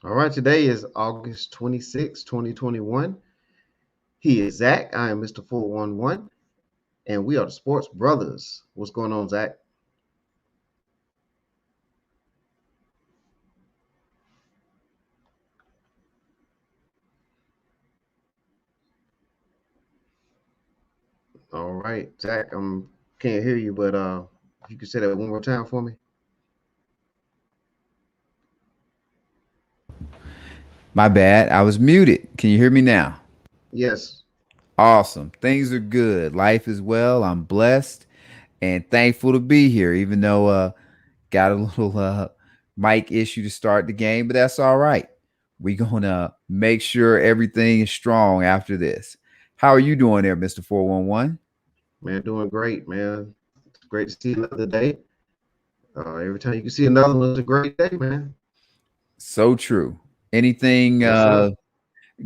All right, today is August 26, 2021. He is Zach. I am Mr. 411, and we are the Sports Brothers. What's going on, Zach? All right, Zach, can't hear you, but if you could say that one more time for me. My bad. I was muted. Can you hear me now? Yes. Awesome. Things are good. Life is well. I'm blessed and thankful to be here, even though got a little mic issue to start the game, but that's all right. We're gonna make sure everything is strong after this. How are you doing there, Mr. 411? Man, doing great, man. It's great to see another day. Every time you can see another one, it's a great day, man. So true. Anything Yes, sir.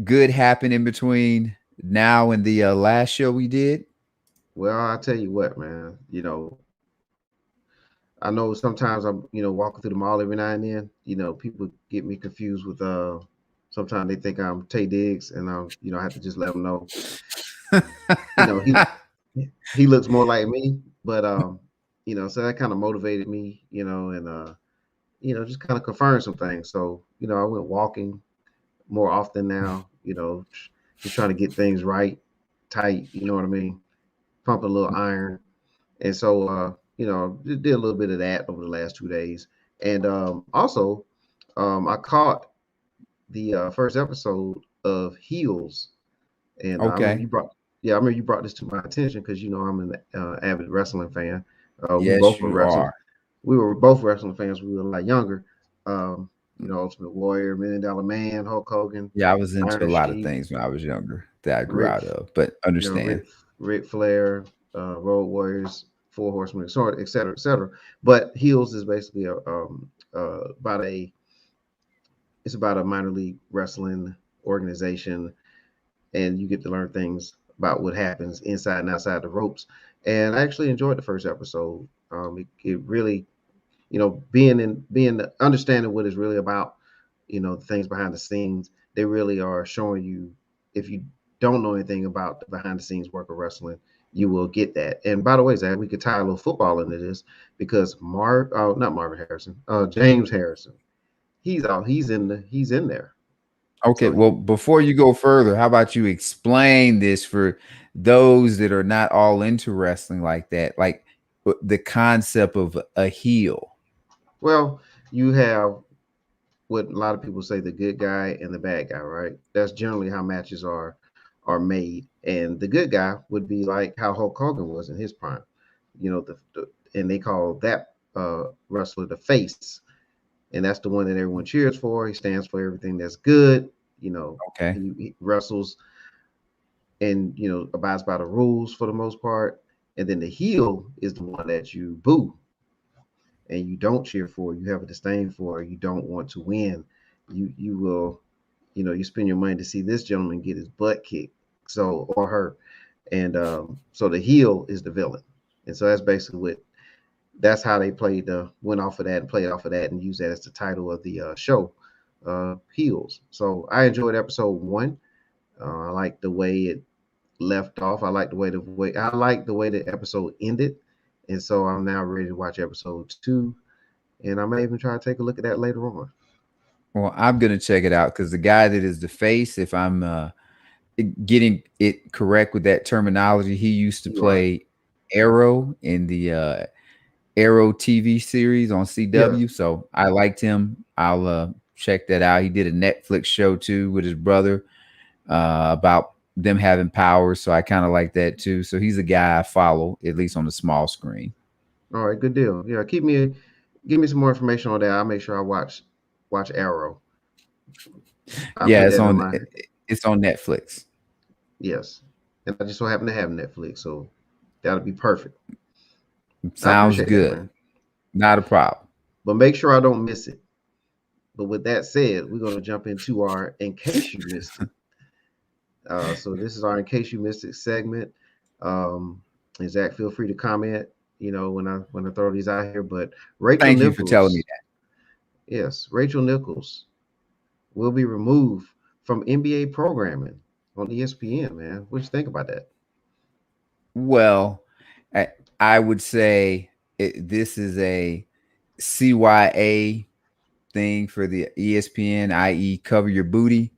good happen in between now and the last show we did? Well, I tell you what, man. I know sometimes I'm, walking through the mall every now and then. People get me confused with sometimes they think I'm Tay Diggs, and I have to just let them know, you know, he looks more like me. But so that kind of motivated me, and just kind of confirmed some things. So, I went walking more often now, just trying to get things right, tight, you know what I mean? Pump a little iron. And so, just did a little bit of that over the last 2 days. And also, I caught the first episode of Heels, and I remember Okay. you brought this to my attention because I'm an avid wrestling fan. We Yes, both were you wrestling. are. We were both wrestling fans when we were a lot younger. Ultimate Warrior, Million Dollar Man, Hulk Hogan, Yeah, I was into Iron a lot of Sheik, things when I was younger that I grew Rick, out of, but understand. Rick Flair, Road Warriors, Four Horsemen, sort et cetera, et cetera. But Heels is basically about a it's about a minor league wrestling organization, and you get to learn things about what happens inside and outside the ropes. And I actually enjoyed the first episode. It really, being understanding what it's really about, the things behind the scenes. They really are showing you, if you don't know anything about the behind the scenes work of wrestling, you will get that. And by the way, Zach, we could tie a little football into this because not Marvin Harrison, James Harrison, he's in there. Okay, So well, before you go further, how about you explain this for those that are not all into wrestling like that, like the concept of a heel. well, you have what a lot of people say, the good guy and the bad guy, right? That's generally how matches are made. And the good guy would be like how Hulk Hogan was in his prime. And they call that wrestler the face, and that's the one that everyone cheers for. He stands for everything that's good. You know, Okay. he wrestles and abides by the rules for the most part. And then the heel is the one that you boo and you don't cheer for, you have a disdain for, you don't want to win. You will, you spend your money to see this gentleman get his butt kicked, so or her, and so the heel is the villain, and so that's basically what that's how they played went off of that and played off of that and used that as the title of the show, Heels. So I enjoyed episode one. I like the way it left off. I like the way the episode ended, and so I'm now ready to watch episode two, and I may even try to take a look at that later on. Well, I'm gonna check it out because the guy that is the face, if I'm getting it correct with that terminology, he used to You are, play Arrow in the Arrow TV series on yeah. CW. So I liked him. I'll check that out. He did a Netflix show too with his brother about them having powers. So I kind of like that too. So he's a guy I follow, at least on the small screen. All right, good deal. Yeah, give me some more information on that. I'll make sure I watch Arrow. I'll Yeah, put that in my it's on Netflix. yes, and I just so happen to have Netflix, so that'll be perfect. I Sounds appreciate that, good. man. Not a problem. But make sure I don't miss it. But with that said, we're gonna jump into our in case you missed it. So this is our in case you missed it segment. Um, and Zach, feel free to comment. When I throw these out here, but Rachel Thank you for telling me Nichols, yes, Rachel Nichols will be removed from NBA programming on ESPN, man. What do you think about that? Well, I, I would say this is a CYA thing for the ESPN, i.e., cover your booty.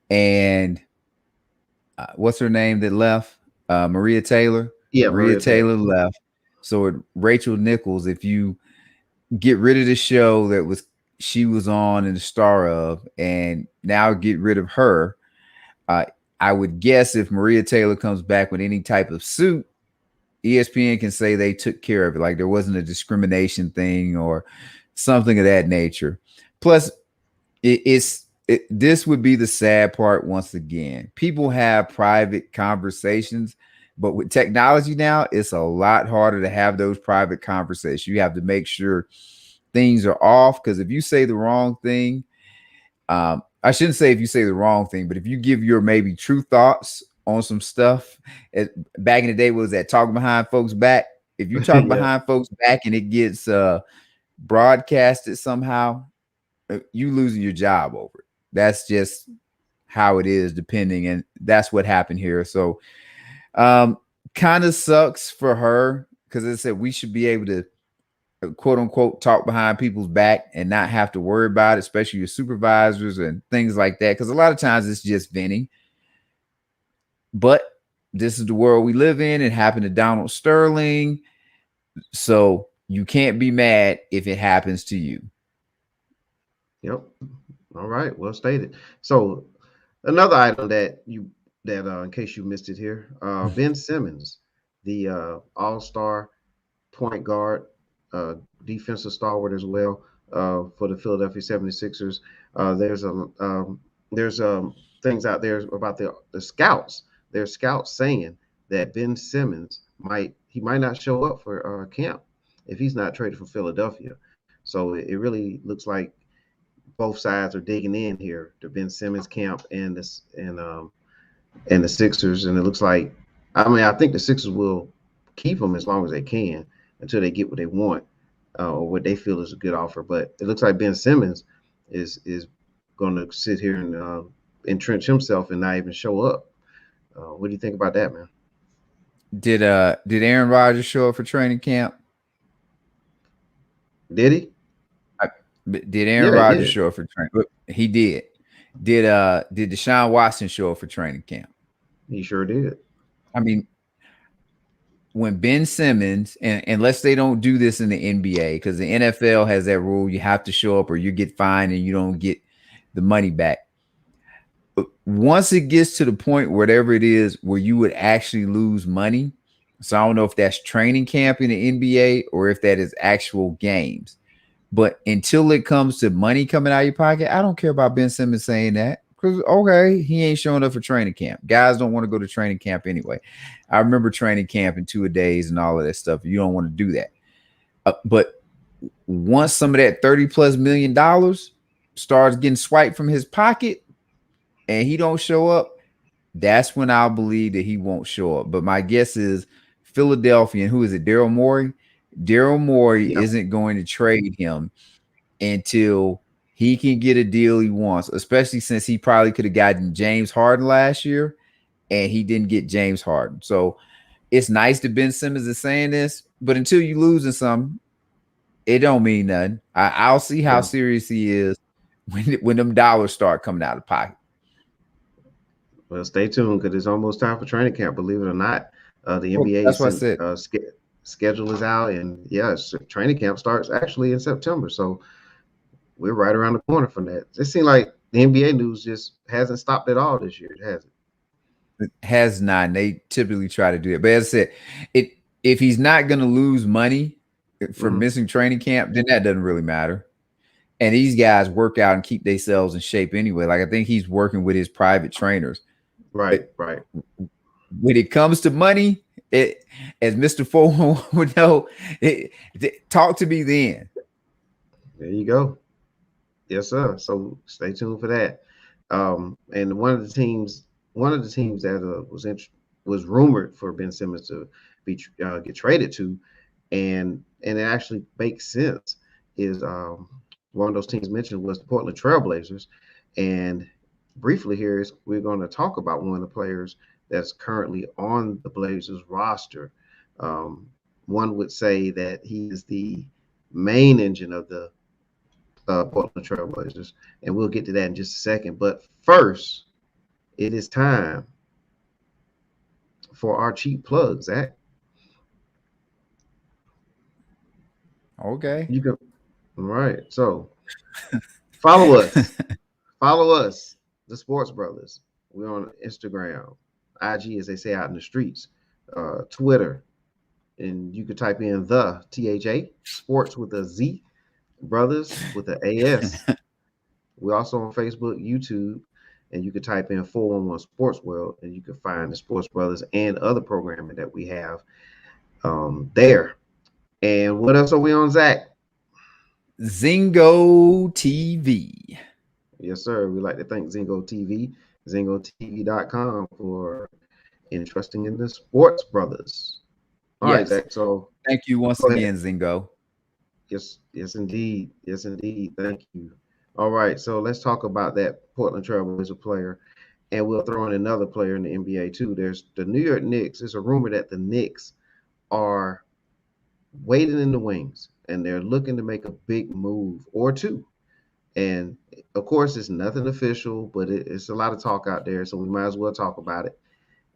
And what's her name that left? Maria Taylor. Yeah, Maria Maria Taylor. Taylor left. So Rachel Nichols, if you get rid of the show that was she was on and the star of, and now get rid of her, uh, I would guess if Maria Taylor comes back with any type of suit, ESPN can say they took care of it, like there wasn't a discrimination thing or something of that nature. Plus, this would be the sad part once again. People have private conversations, but with technology now, it's a lot harder to have those private conversations. You have to make sure things are off, because if you say the wrong thing, I shouldn't say if you say the wrong thing, but if you give your maybe true thoughts on some stuff, back in the day, was that talking behind folks' back? If you talk Yeah. behind folks' back and it gets broadcasted somehow, you losing your job over it. That's just how it is, depending, and that's what happened here. So, um, kind of sucks for her, because I said we should be able to quote unquote talk behind people's back and not have to worry about it, especially your supervisors and things like that. Because a lot of times it's just venting. But this is the world we live in. It happened to Donald Sterling. So you can't be mad if it happens to you. Yep. All right. Well stated. So another item in case you missed it here, Ben Simmons, the all-star point guard, uh, defensive stalwart as well, for the Philadelphia 76ers. There's there's things out there about the scouts. There's scouts saying that Ben Simmons might not show up for camp if he's not traded from Philadelphia. So it really looks like both sides are digging in here, the Ben Simmons camp and the Sixers, and it looks like, I mean, I think the Sixers will keep him as long as they can until they get what they want, or what they feel is a good offer. But it looks like Ben Simmons is going to sit here and entrench himself and not even show up. What do you think about that, man? Did Aaron Rodgers show up for training camp? Did he? I, did Aaron Yeah, he Rodgers did. show up for training? He did. Did Deshaun Watson show up for training camp? He sure did. I mean, when Ben Simmons, and unless they don't do this in the NBA, because the NFL has that rule, you have to show up or you get fined and you don't get the money back. But once it gets to the point, whatever it is, where you would actually lose money. So I don't know if that's training camp in the NBA or if that is actual games. But until it comes to money coming out of your pocket, I don't care about Ben Simmons saying that. Because, okay, he ain't showing up for training camp. Guys don't want to go to training camp anyway. I remember training camp in 2 days and all of that stuff. You don't want to do that. But once some of that $30+ million starts getting swiped from his pocket and he don't show up, that's when I'll believe that he won't show up. But my guess is Philadelphia, and who is it? Daryl Morey. Daryl Morey Yep. isn't going to trade him until he can get a deal he wants, especially since he probably could have gotten James Harden last year and he didn't get James Harden. So it's nice that Ben Simmons is saying this, but until you losing something, it don't mean nothing. I'll see how Yeah. serious he is when them dollars start coming out of pocket. Well, stay tuned because it's almost time for training camp. Believe it or not, the Well, NBA that's what I said. schedule is out, and yes, training camp starts actually in September. So we're right around the corner from that. It seems like the NBA news just hasn't stopped at all this year. It hasn't. It has not. They typically try to do it, but as I said, it if he's not going to lose money for Hmm. missing training camp, then that doesn't really matter. And these guys work out and keep themselves in shape anyway. Like I think he's working with his private trainers. Right, But right. when it comes to money, as Mr. Foreman would know, talk to me then. There you go. Yes, sir. So stay tuned for that. And one of the teams that was rumored for Ben Simmons to be get traded to, and it actually makes sense, is one of those teams mentioned was the Portland Trailblazers, And briefly here is we're going to talk about one of the players that's currently on the Blazers roster. Um, One would say that he is the main engine of the Portland Trailblazers, and we'll get to that in just a second. But first, it is time for our cheap plugs. Zach, Okay. you can. All right. So follow us. Follow us, the Sports Brothers. We're on Instagram, IG, as they say out in the streets, Twitter, and you could type in the THA Sports with a Z, Brothers with a AS. We're also on Facebook, YouTube, and you could type in 411 Sports World, and you can find the Sports Brothers and other programming that we have there. And what else are we on, Zach? Zingo TV. Yes, sir. We like to thank Zingo TV, zingotv.com for entrusting in the Sports Brothers. All right, Yes. Zach. So Thank you once go ahead. again, Zingo. Yes, yes, indeed. Yes, indeed. Thank you. All right. So let's talk about that Portland Trailblazer player. And we'll throw in another player in the NBA too. There's the New York Knicks. It's a rumor that the Knicks are waiting in the wings and they're looking to make a big move or two. And of course, it's nothing official, but it's a lot of talk out there. So we might as well talk about it.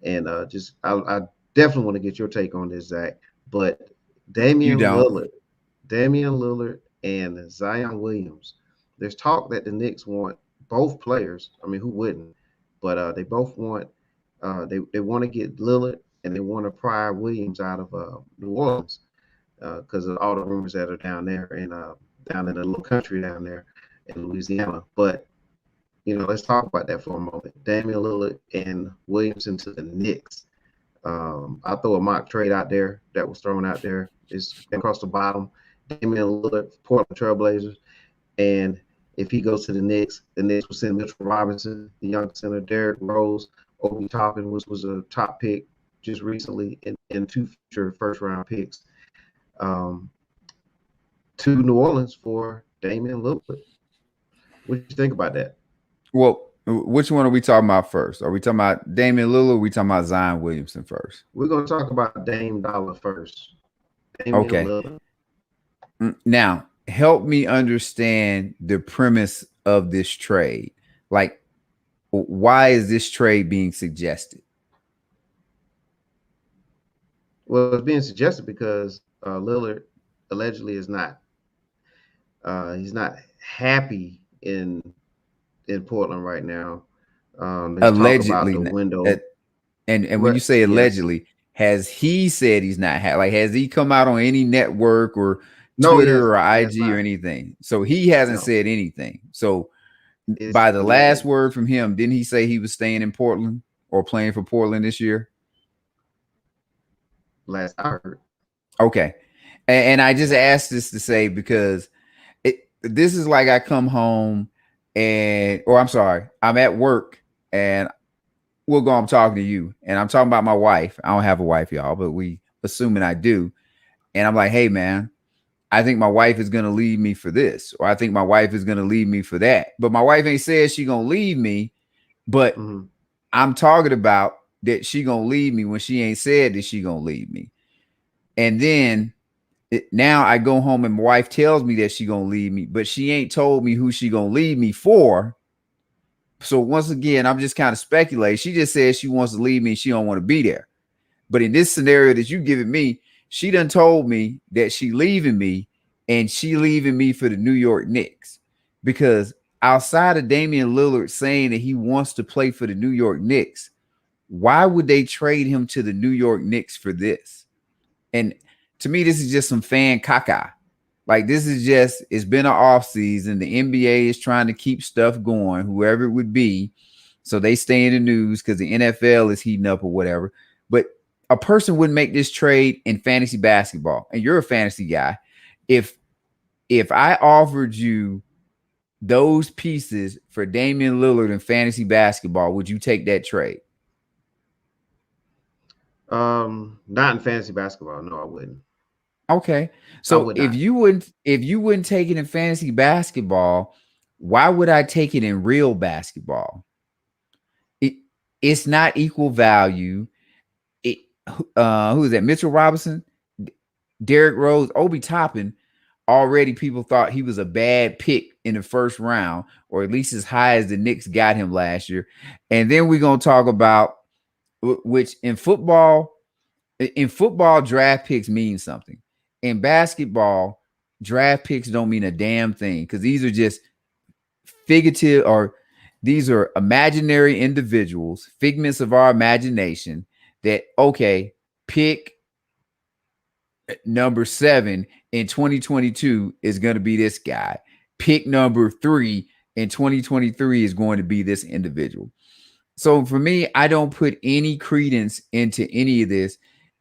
And I definitely want to get your take on this, Zach. But You Damian don't. Lillard, Damian Lillard and Zion Williams. There's talk that the Knicks want both players. I mean, who wouldn't? But they both want they want to get Lillard and they want to pry Williams out of New Orleans because of all the rumors that are down in the little country down there in Louisiana. But let's talk about that for a moment. Damian Lillard and Williamson to the Knicks. I'll throw a mock trade out there that was thrown out there. It's across the bottom. Damian Lillard, Portland Trailblazers. And if he goes to the Knicks will send Mitchell Robinson, the young center, Derrick Rose, Obi Toppin was a top pick just recently, and two future first round picks to New Orleans for Damian Lillard. What do you think about that? Well, which one are we talking about first? Are we talking about Damian Lillard? Or are we talking about Zion Williamson first? We're going to talk about Dame Dollar first. Damian Okay. Lillard. Now, help me understand the premise of this trade. Like, why is this trade being suggested? Well, it's being suggested because Lillard allegedly is not. He's not happy in Portland right now. There's talk about Allegedly, the window. and when you say Yes. allegedly, has he said he's not happy? Like, has he come out on any network or No, he Twitter has or not. He has IG or not. anything? So he hasn't No. said anything. So It's by the last alleged. word from him, didn't he say he was staying in Portland or playing for Portland this year? Last I heard. Okay. And I just asked this to say because this is like I come home or I'm sorry, I'm at work and I'm talking to you and I'm talking about my wife. I don't have a wife, y'all, but we assuming I do. And I'm like, hey, man, I think my wife is going to leave me for this, or I think my wife is going to leave me for that. But my wife ain't said she going to leave me, but I'm talking about that she going to leave me when she ain't said that she going to leave me. And then now I go home and my wife tells me that she gonna leave me, but she ain't told me who she gonna leave me for. So once again, I'm just kind of speculating. She just says she wants to leave me. She don't want to be there. But in this scenario that you giving me, she done told me that she leaving me and she leaving me for the New York Knicks. Because outside of Damian Lillard saying that he wants to play for the New York Knicks, why would they trade him to the New York Knicks for this? And to me, this is just some fan caca. Like, this is just, it's been an off season. The NBA is trying to keep stuff going, whoever it would be. So they stay in the news because the NFL is heating up or whatever. But a person wouldn't make this trade in fantasy basketball. And you're a fantasy guy. If I offered you those pieces for Damian Lillard in fantasy basketball, would you take that trade? Not in fantasy basketball. No, I wouldn't. Okay. I So would if not. you wouldn't take it in fantasy basketball, Why would I take it in real basketball? It, it's not equal value. It, who is that? Mitchell Robinson, Derrick Rose, Obi Toppin. Already, people thought he was a bad pick in the first round, or at least as high as the Knicks got him last year. And then we're gonna talk about which in football, draft picks mean something. In basketball, draft picks don't mean a damn thing because these are just figurative, or these are imaginary individuals, figments of our imagination that, okay, pick number 7 in 2022 is going to be this guy. Pick number 3 in 2023 is going to be this individual. So for me, I don't put any credence into any of this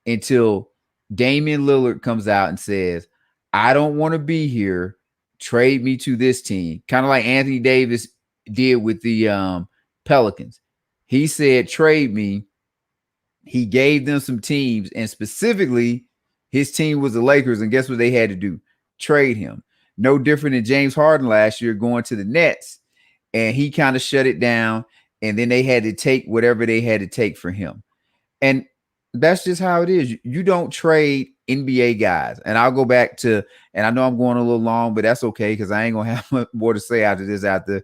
until Damian Lillard comes out and says, I don't want to be here. Trade me to this team. Kind of like Anthony Davis did with the Pelicans. He said, trade me. He gave them some teams, and specifically his team was the Lakers. And guess what they had to do? Trade him. No different than James Harden last year going to the Nets, and he kind of shut it down. And then they had to take whatever they had to take for him. And that's just how it is. You don't trade NBA guys. And I'll go back to, and I know I'm going a little long, but that's okay because I ain't going to have much more to say after this, after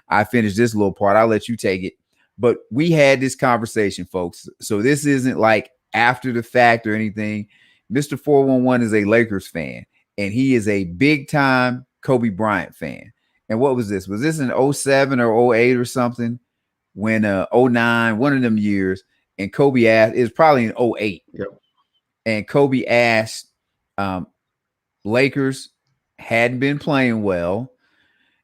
I finish this little part. I'll let you take it. But we had this conversation, folks. So this isn't like after the fact or anything. Mr. 411 is a Lakers fan, and he is a big-time Kobe Bryant fan. And what was this? Was this in 07 or 08 or something? When 09, one of them years, and Kobe asked, it was probably in 08. Yep. And Kobe asked, Lakers hadn't been playing well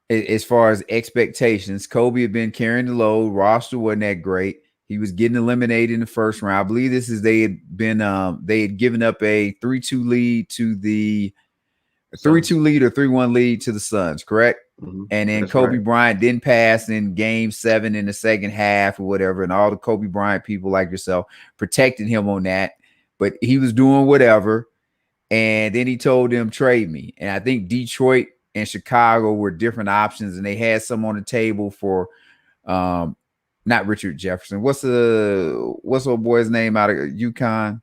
as far as expectations. Kobe had been carrying the load. Roster wasn't that great. He was getting eliminated in the first round. I believe this is they had given up a 3-2 lead to the 3-2 lead or 3-1 lead to the Suns, correct? Mm-hmm. And then That's Kobe right. Bryant didn't pass in game 7 in the second half or whatever. And all the Kobe Bryant people like yourself protected him on that. But he was doing whatever. And then he told them, trade me. And I think Detroit and Chicago were different options. And they had some on the table for not Richard Jefferson. What's old boy's name out of UConn?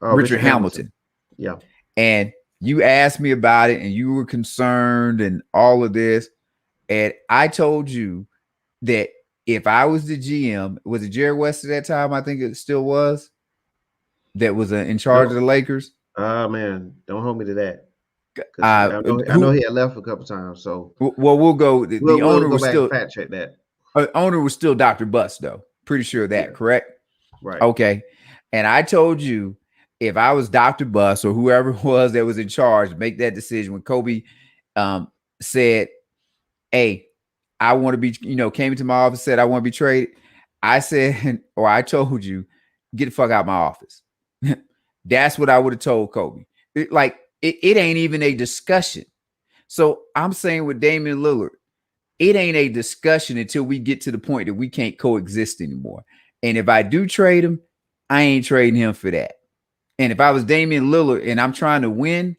Richard Hamilton. Yeah. And you asked me about it and you were concerned and all of this. And I told you that if I was the GM, was it Jerry West at that time? I think it still was. That was in charge of the Lakers. Man, don't hold me to that. I know he had left a couple times. So well, we'll go. The owner was still fact check that. Owner was still Dr. Bus, though. Pretty sure of that, correct? Right. Okay. And I told you, if I was Dr. Bus or whoever it was that was in charge, make that decision when Kobe said, hey, I want to be, came into my office, said, I want to be traded. I said, or I told you, get the fuck out of my office. That's what I would have told Kobe. It ain't even a discussion. So I'm saying with Damian Lillard, it ain't a discussion until we get to the point that we can't coexist anymore. And if I do trade him, I ain't trading him for that. And if I was Damian Lillard and I'm trying to win,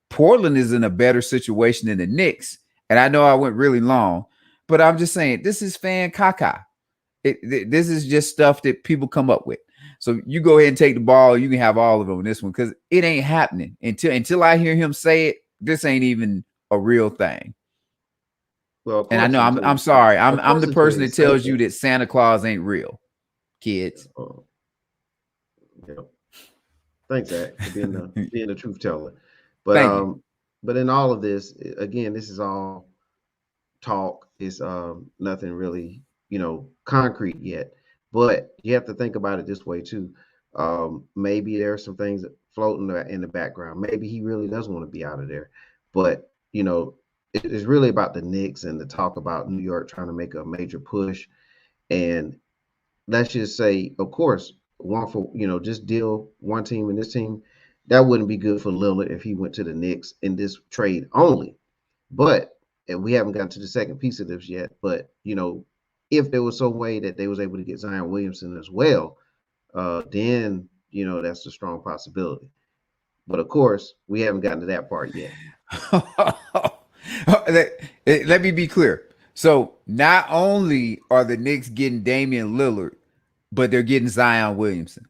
Portland is in a better situation than the Knicks. And I know I went really long, but I'm just saying this is fan caca. This is just stuff that people come up with. So you go ahead and take the ball. You can have all of them on this one because it ain't happening until I hear him say it. This ain't even a real thing. Well, and I know I'm sorry. I'm the person that tells you that Santa Claus ain't real, kids. Yeah. Thanks, Zach, for being the truth teller. But but in all of this, again, this is all talk. It's nothing really, concrete yet. But you have to think about it this way too. Maybe there are some things floating in the background. Maybe he really does want to be out of there. But it's really about the Knicks and the talk about New York trying to make a major push. And let's just say, of course, just deal one team and this team. That wouldn't be good for Lillard if he went to the Knicks in this trade only. But and we haven't gotten to the second piece of this yet. But if there was some way that they was able to get Zion Williamson as well, then that's a strong possibility. But of course, we haven't gotten to that part yet. Let me be clear. So not only are the Knicks getting Damian Lillard, but they're getting Zion Williamson.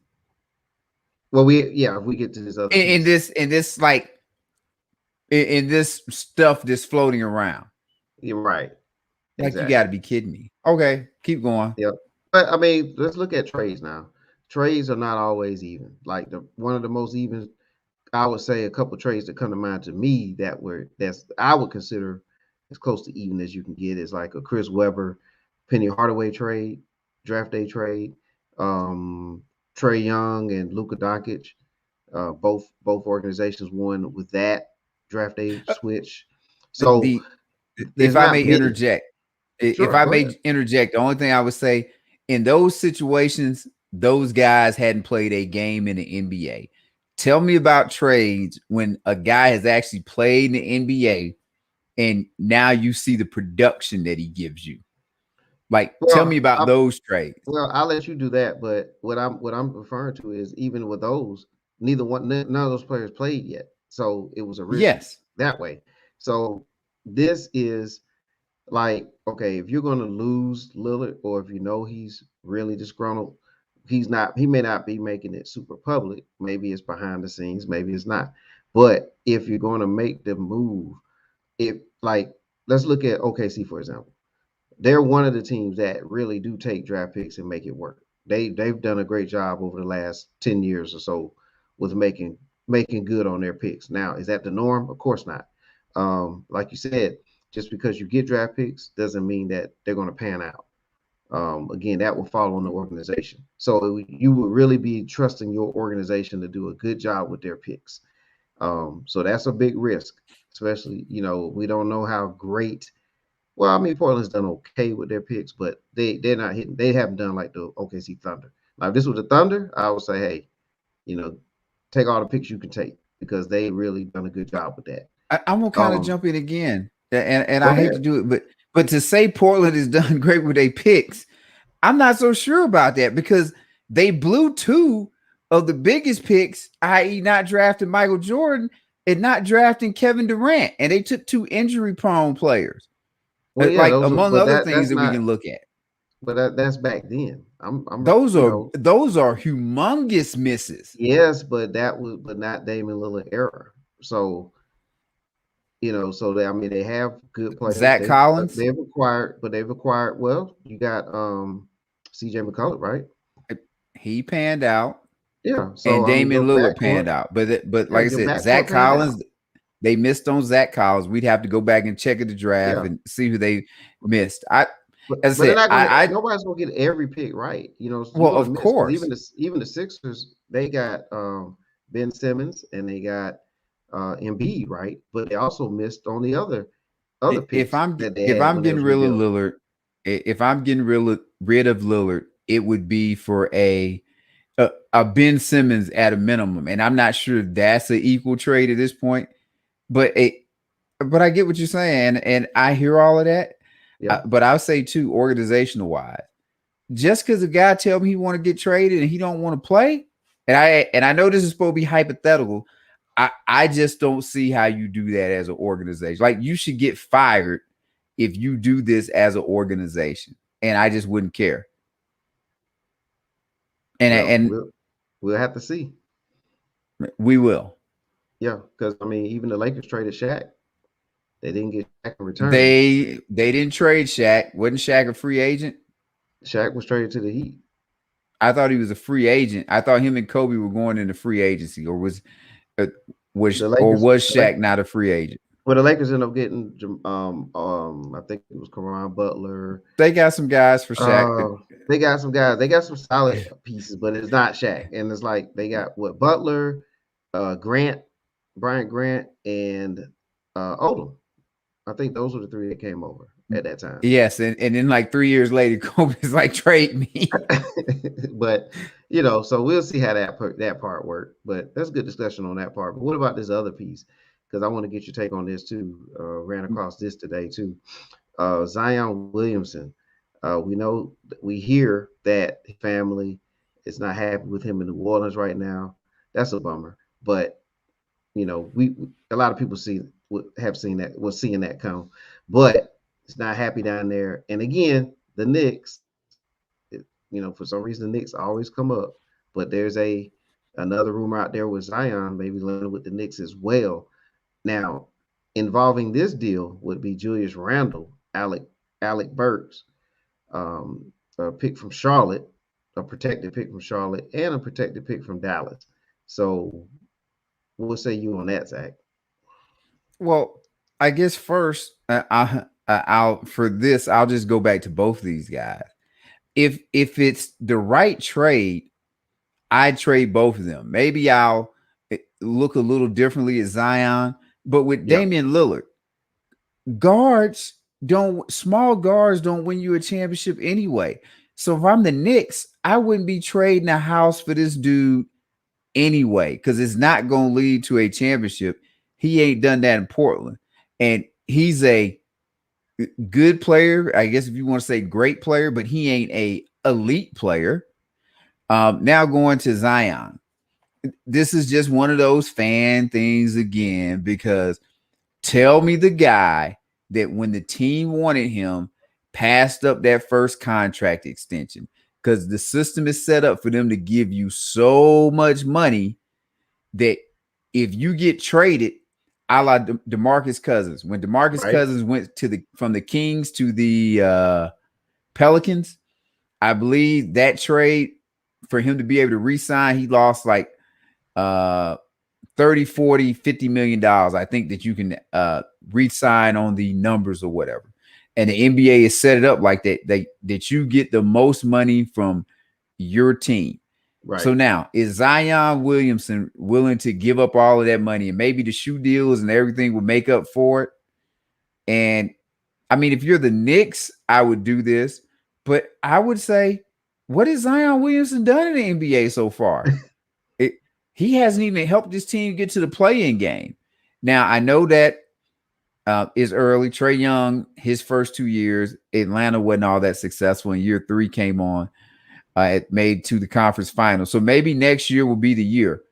Well, if we get to this other In piece, this like in this stuff that's floating around. you're right. Like you got to Exactly. be kidding me. Okay, keep going. Yep. But I mean, let's look at trades now. Trades are not always even. Like the one of the most even, I would say, a couple trades that come to mind to me that's I would consider as close to even as you can get is like a Chris Webber, Penny Hardaway trade, draft day trade. Trey Young and Luka Doncic, both organizations won with that draft day switch. So The if it's I not may many. interject, if Sure, I go may ahead. interject, the only thing I would say in those situations, those guys hadn't played a game in the NBA. Tell me about trades when a guy has actually played in the NBA and now you see the production that he gives you. Like, tell me Well, about those trades. well, I'll let you do that. But what I'm referring to is even with those, none of those players played yet, so it was a risk Yes. that way. So this is like, okay, if you're going to lose Lillard, or if you know he's really disgruntled, he may not be making it super public. Maybe it's behind the scenes, maybe it's not. But if you're going to make the move, if like, let's look at OKC for example. They're one of the teams that really do take draft picks and make it work. They've done a great job over the last 10 years or so with making good on their picks. Now, is that the norm? Of course not. Like you said, just because you get draft picks doesn't mean that they're going to pan out. Again, that will fall on the organization. So you would really be trusting your organization to do a good job with their picks. So that's a big risk, especially, we don't know how great. Well, I mean, Portland's done okay with their picks, but they're not hitting. They haven't done like the OKC Thunder. Now, if this was the Thunder, I would say, hey, you know, take all the picks you can take because they really done a good job with that. I'm gonna kind of Um, jump in again, and Go I hate ahead. to do it, but to say Portland has done great with their picks, I'm not so sure about that because they blew two of the biggest picks, i.e., not drafting Michael Jordan and not drafting Kevin Durant, and they took two injury-prone players, Well, yeah, like those are, among but other that things that's that we not, can look at. but that's back then. I'm, Those are humongous misses. yes, but but not Damian Lillard era. So, so I mean, they have good players. Zach Collins, They've acquired. Well, you got C.J. McCullough, right? he panned out, Yeah. and So I mean, Damian your Lillard panned backcourt, out. But yeah, like I your said, Zach backcourt panned out. Collins, they missed on Zach Collins. We'd have to go back and check at the draft Yeah, and see who they missed. I As but I they're said, not gonna. I Nobody's gonna get every pick right. So you're well, gonna of miss because course, even the Sixers, they got Ben Simmons and they got Embiid, right? But they also missed on the other if picks that they had I'm when they getting was rid of rebuilding. Lillard, if I'm getting rid of Lillard, it would be for a Ben Simmons at a minimum, and I'm not sure that's an equal trade at this point. But but I get what you're saying, and I hear all of that. Yeah. But I'll say too, organizational wise, just because a guy tell me he want to get traded and he don't want to play, and I know this is supposed to be hypothetical. I just don't see how you do that as an organization. Like you should get fired if you do this as an organization, and I just wouldn't care. Well, And we'll have to see. we will. Yeah, because I mean, even the Lakers traded Shaq. They didn't get Shaq in return. They didn't trade Shaq. Wasn't Shaq a free agent? Shaq was traded to the Heat. I thought he was a free agent. I thought him and Kobe were going into free agency, or uh, The Lakers, was Shaq not a free agent? well, the Lakers ended up getting I think it was Karan Butler. They got some guys for Shaq. They got some guys. They got some solid pieces, but it's not Shaq. And it's like they got what Butler, Grant, Bryant Grant, and Odom. I think those were the three that came over at that time. Yes, and then like 3 years later, Kobe's like, trade me. But so we'll see how that part worked. But that's a good discussion on that part. But what about this other piece? Because I want to get your take on this too. Ran across this today too. Zion Williamson. We hear that his family is not happy with him in New Orleans right now. That's a bummer. But we a lot of people have seen that, was seeing that come. But It's not happy down there. And again, the Knicks, for some reason, the Knicks always come up. But there's another rumor out there with Zion maybe landing with the Knicks as well. Now, involving this deal would be Julius Randle, Alec Burks, a pick from Charlotte, a protected pick from Charlotte, and a protected pick from Dallas. So, what say you on that, Zach? Well, I guess first, I'll for this, I'll just go back to both of these guys. If it's the right trade, I trade both of them. Maybe I'll look a little differently at Zion, but with Yeah. Damian Lillard, small guards don't win you a championship anyway. So if I'm the Knicks, I wouldn't be trading a house for this dude anyway, because it's not going to lead to a championship. He ain't done that in Portland. And he's a good player, I guess if you want to say great player, but he ain't a elite player. Now going to Zion. This is just one of those fan things again, because tell me the guy that when the team wanted him passed up that first contract extension, because the system is set up for them to give you so much money that if you get traded, a la DeMarcus Cousins, when DeMarcus Cousins went from the Kings to the Pelicans, I believe that trade for him to be able to re-sign, he lost like 30, 40, $50 million. I think that you can re-sign on the numbers or whatever. And the NBA has set it up like that you get the most money from your team. Right. So now, is Zion Williamson willing to give up all of that money, and maybe the shoe deals and everything would make up for it? And I mean, if you're the Knicks, I would do this, but I would say, what has Zion Williamson done in the NBA so far? He hasn't even helped this team get to the play-in game. Now, I know that is early. Trae Young, his first 2 years, Atlanta wasn't all that successful. And year 3 came on. It made to the conference final. So maybe next year will be the year.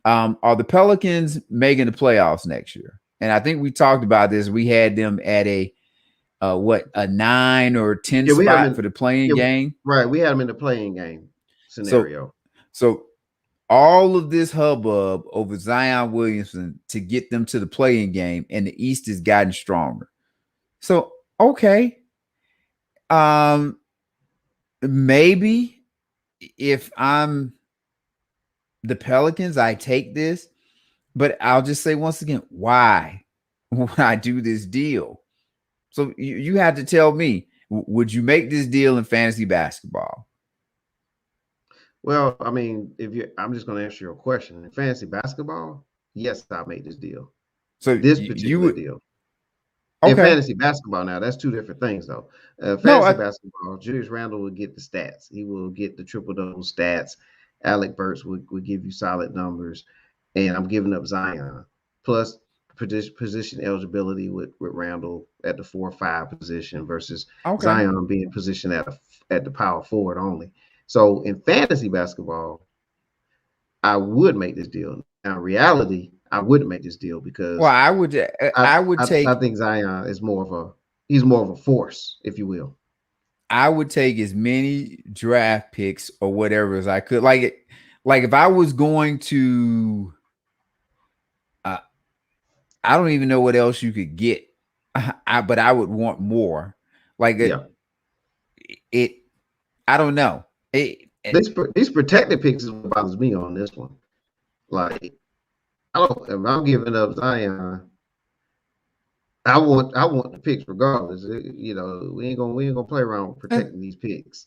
Are the Pelicans making the playoffs next year? And I think we talked about this. We had them at a 9 or 10 spot for the play-in game. Right. We had them in the play-in game scenario. So all of this hubbub over Zion Williamson to get them to the play-in game, and the East has gotten stronger. So, okay. Maybe if I'm the Pelicans, I take this, but I'll just say once again, why would I do this deal? So you have to tell me, would you make this deal in fantasy basketball? Well, I mean, I'm just going to answer your question. In fantasy basketball, yes, I'll make this deal. So this particular deal. Okay. In fantasy basketball, now that's two different things, though. Basketball, Julius Randle will get the stats. He will get the triple-double stats. Alec Burks would give you solid numbers, and I'm giving up Zion. Plus, position eligibility with Randle at the 4-5 position versus Zion being positioned at the power forward only. So in fantasy basketball, I would make this deal. Now, in reality, I wouldn't make this deal because I think Zion is he's more of a force, if you will. I would take as many draft picks or whatever as I could. Like if I was going to, I don't even know what else you could get. But I would want more. I don't know. These protected picks is what bothers me on this one. Like, if I'm giving up Zion, I want the picks regardless. We ain't gonna play around with protecting these picks.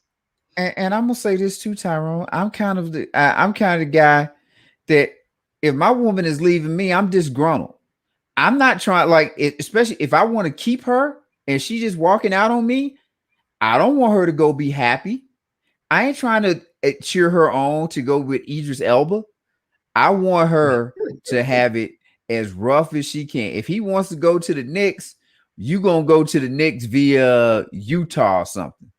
And I'm gonna say this too, Tyrone. I'm kind of the guy that if my woman is leaving me, I'm disgruntled. I'm not trying, especially if I want to keep her and she's just walking out on me. I don't want her to go be happy. I ain't trying to cheer her on to go with Idris Elba. I want her to have it as rough as she can. If he wants to go to the Knicks, you gonna go to the Knicks via Utah or something.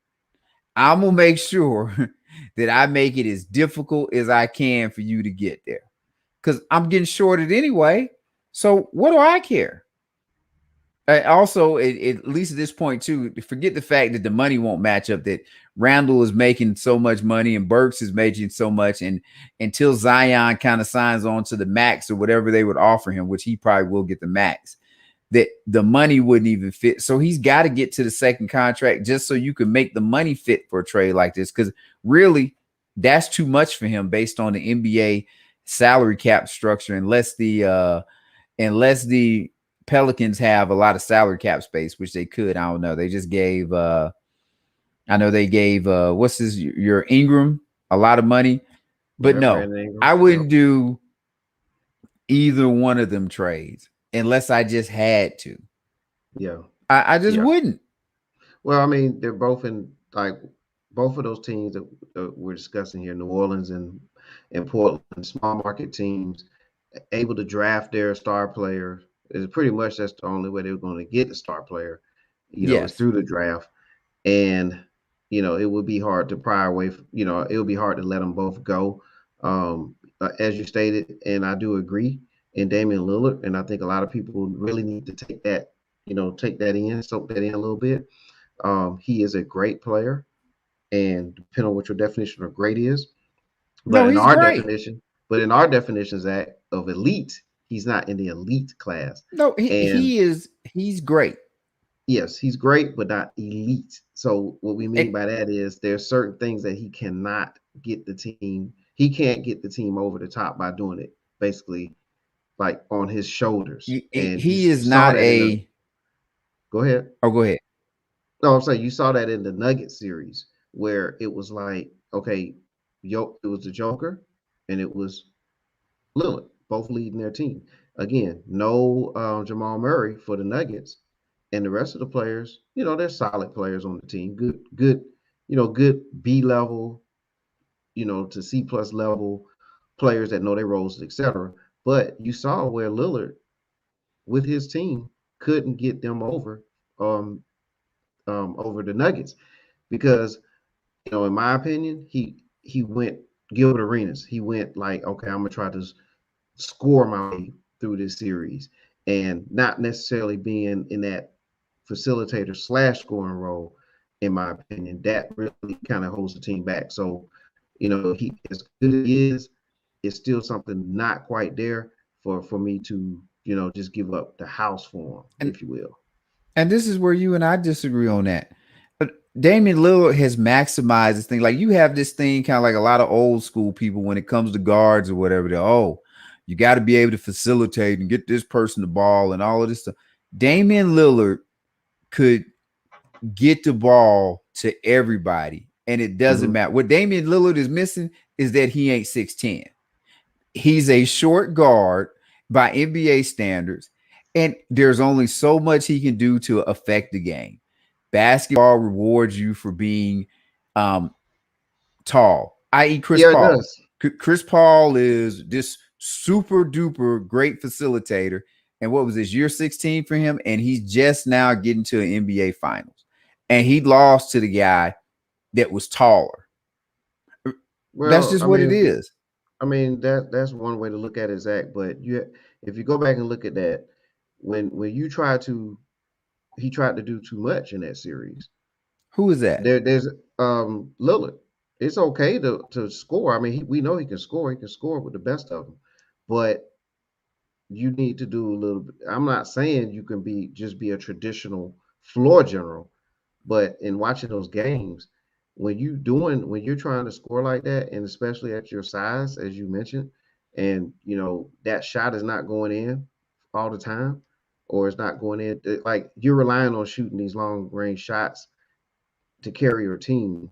I'm gonna make sure that I make it as difficult as I can for you to get there, because I'm getting shorted anyway. So what do I care? Also, at least at this point, too, forget the fact that the money won't match up. That Randall is making so much money and Burks is making so much, and until Zion kind of signs on to the max or whatever they would offer him, which he probably will get the max, that the money wouldn't even fit. So he's got to get to the second contract just so you can make the money fit for a trade like this. Because really, that's too much for him based on the NBA salary cap structure, unless the Pelicans have a lot of salary cap space, which they could. I don't know. They just gave I know they gave what's his your Ingram a lot of money. But Yeah, no, Brandon Ingram. I Yep. wouldn't do either one of them trades unless I just had to. Yeah. I just Yeah. wouldn't. Well, I mean, they're both in like both of those teams that we're discussing here, New Orleans and Portland, small market teams, able to draft their star player is pretty much that's the only way they're going to get the star player, is Yes. through the draft. And it would be hard to pry away. It would be hard to let them both go, as you stated, and I do agree. And Damian Lillard, and I think a lot of people really need to take that in, soak that in a little bit. He is a great player, and depending on what your definition of great is, but No, in he's our great. definition, Zach, of elite, he's not in the elite class. No, And he's great. yes, he's great, but not elite. So what we And mean by that is there's certain things that he cannot get the team. He can't get the team over the top by doing it basically like on his shoulders. And you he is saw not that in the a go ahead. oh go ahead. No, I'm saying you saw that in the Nugget series where it was like, okay, it was the Joker and it was Lillard, both leading their team. Again, no Jamal Murray for the Nuggets, and the rest of the players, they're solid players on the team. Good, good B level, to C plus level players that know their roles, etc. But you saw where Lillard, with his team, couldn't get them um, over the Nuggets because, in my opinion, he went Gilbert Arenas. He went like, okay, I'm gonna try to score my way through this series and not necessarily being in that facilitator slash scoring role, in my opinion, that really kind of holds the team back. So, he as good as he is, it's still something not quite there for me to, just give up the house for him, And if you will. this is where you and I disagree on that. But Damian Lillard has maximized this thing. Like you have this thing, kind of like a lot of old school people when it comes to guards or whatever. You got to be able to facilitate and get this person the ball and all of this stuff. Damian Lillard could get the ball to everybody, and it doesn't Mm-hmm. matter. What Damian Lillard is missing is that he ain't 6'10". He's a short guard by NBA standards, and there's only so much he can do to affect the game. Basketball rewards you for being um, tall, i.e., Chris Yeah, it Paul. does. Chris Paul is this super duper great facilitator. And what was this, year 16 for him? And he's just now getting to an NBA finals. And he lost to the guy that was taller. That's Well, just what it is. that's one way to look at it, Zach. But if you go back and look at that, when he tried to do too much in that series. Who is that? There's Lillard. It's okay to score. I mean, we know he can score. He can score with the best of them, but you need to do a little bit. I'm not saying you can be a traditional floor general, but in watching those games, when you're trying to score like that, and especially at your size, as you mentioned, and that shot is not going in all the time, or it's not going in, like you're relying on shooting these long range shots to carry your team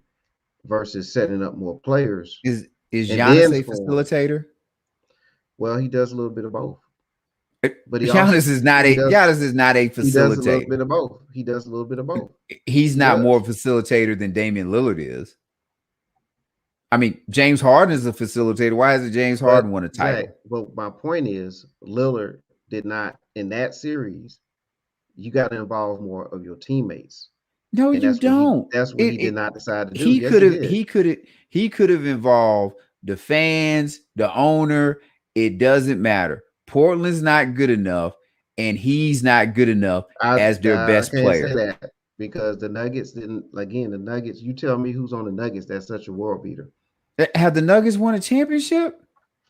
versus setting up more players Is and Giannis then a scoring. facilitator? Well, he does a little bit of both, but Giannis is not a he does a little facilitator. bit of both. He does a little bit of both. He's He not more does. of a facilitator than Damian Lillard is. I mean, James Harden is a facilitator. Why hasn't James But Harden won a Zach, title? but my point is, Lillard did not in that series. You got to involve more of your teammates, No, and you don't. that's what he It did not decide to do. he Yes, could he have did. involved the fans, the owner. It doesn't matter. Portland's not good enough, and he's not good enough as their I best can't say player. that because the Nuggets didn't. Again, the Nuggets. You tell me who's on the Nuggets that's such a world beater. Have the Nuggets won a championship?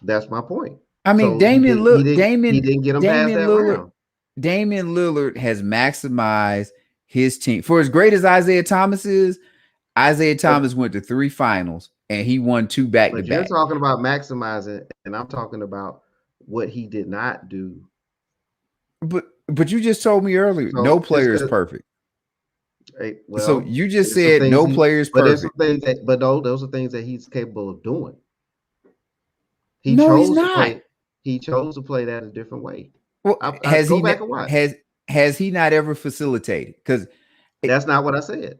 That's my point. I mean, So he didn't get them past Damian that Lillard, round. Damian Lillard has maximized his team. For as great as Isaiah Thomas is, Isaiah But Thomas went to 3 finals and he won 2 back to but you're back. talking about maximizing, and I'm talking about what he did not do. But you just told me earlier, no So just player is because, perfect. So well, you just there's some said things no player is but there's some perfect. things that, but no, those are things that he's capable of doing. He No, he's chose to not. play. He chose to play that a different way. Well, I go back and watch. has he not ever facilitated? Because That's not what I said.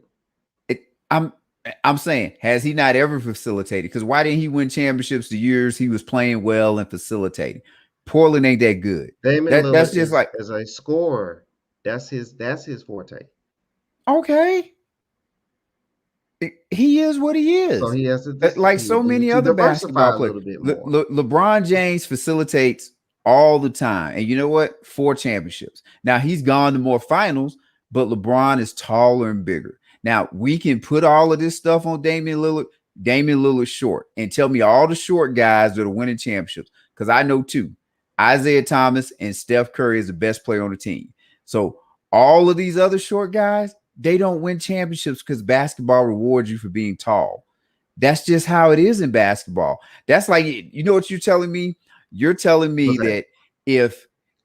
it, I'm saying, has he not ever facilitated? Because why didn't he win championships the years he was playing well and facilitating? Portland ain't that good. Damian That's Lillard just like, is a scorer. That's his forte. okay, he is what he So is. he has to Like he so needs many to other diversify basketball a players. little bit more. LeBron James facilitates all the time. And you know what? 4 championships. Now he's gone to more finals, but LeBron is taller and bigger. Now we can put all of this stuff on Damian Lillard. Damian Lillard's short. And tell me all the short guys that are winning championships. Because I know 2. Isaiah Thomas and Steph Curry is the best player on the team. So all of these other short guys, they don't win championships because basketball rewards you for being tall. That's just how it is in basketball. That's like, you know what you're telling me? You're telling me What's that? that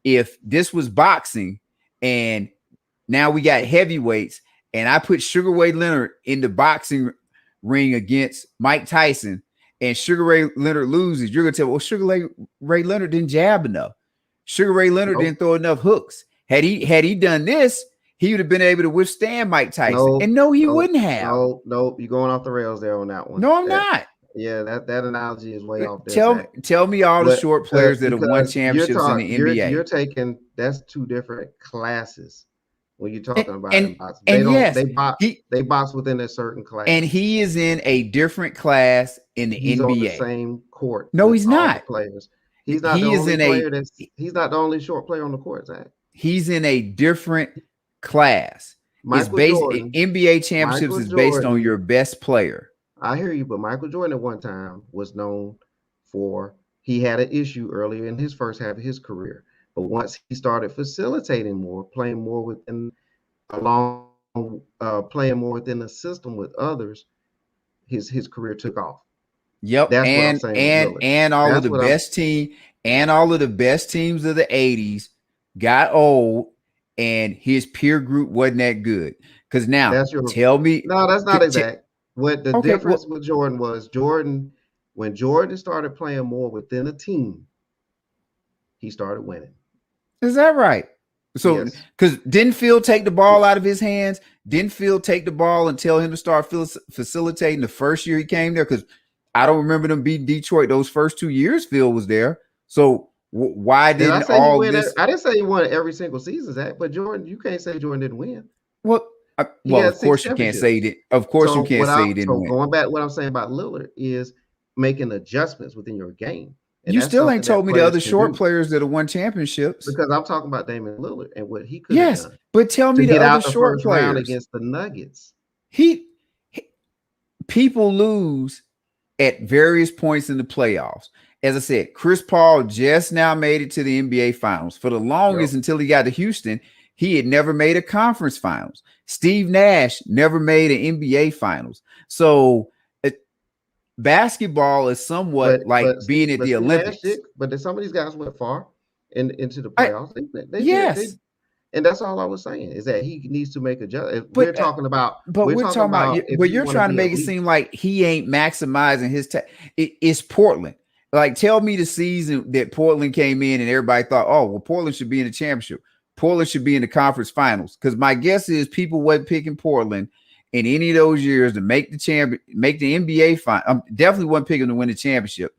if this was boxing and now we got heavyweights and I put Sugar Ray Leonard in the boxing ring against Mike Tyson and Sugar Ray Leonard loses, you're going to tell me, well, Sugar Ray Leonard didn't jab enough. Sugar Ray Leonard didn't throw enough hooks. Had he done this, he would have been able to withstand Mike Tyson. And no, he wouldn't have. No, you're going off the rails there on that one. No, I'm not. Yeah, that analogy is way off there. Tell me all the short players that have won championships in the NBA. You're taking that's 2 different classes when you're talking about in boxing. They box within a certain class. And he is in a different class in the he's NBA. On the same court. No, he's not. Players. He's not the only player he's not the only short player on the court, Zach. He's in a different class. NBA championships is based on your best player. I hear you, but Michael Jordan at one time was known for he had an issue earlier in his first half of his career. But once he started facilitating more, playing more within playing more within the system with others, his career took off. Yep. That's what I'm saying. And all of the best teams of the 80s got old and his peer group wasn't that good. Because now tell me. No, that's not exact. What the difference with Jordan was when Jordan started playing more within a team, he started winning. Is that right? So, because didn't Phil take the ball out of his hands? Didn't Phil take the ball and tell him to start facilitating the first year he came there? Because I don't remember them beating Detroit those first 2 years Phil was there. So why didn't all this? I didn't say he won every single season, Zach, but Jordan, you can't say Jordan didn't win. Well, of course you can't say that. Of course you can't say he didn't win. Going back, what I'm saying about Lillard is making adjustments within your game. And you still ain't told me the other short players that have won championships. Because I'm talking about Damian Lillard and what he could have done. But tell me the other short players against the Nuggets. People lose at various points in the playoffs. As I said, Chris Paul just now made it to the NBA Finals. For the longest, until he got to Houston, he had never made a conference finals. Steve Nash never made an NBA Finals. So basketball is somewhat being at the Olympics. But some of these guys went far into the playoffs. They and that's all I was saying is that he needs to make adjustments. We're talking about. But you're trying to make it seem like he ain't maximizing his. It's Portland. Like, tell me the season that Portland came in and everybody thought, oh, well, Portland should be in the championship. Portland should be in the conference finals. Because my guess is people wasn't picking Portland in any of those years to make the NBA final. Definitely wasn't picking to win the championship.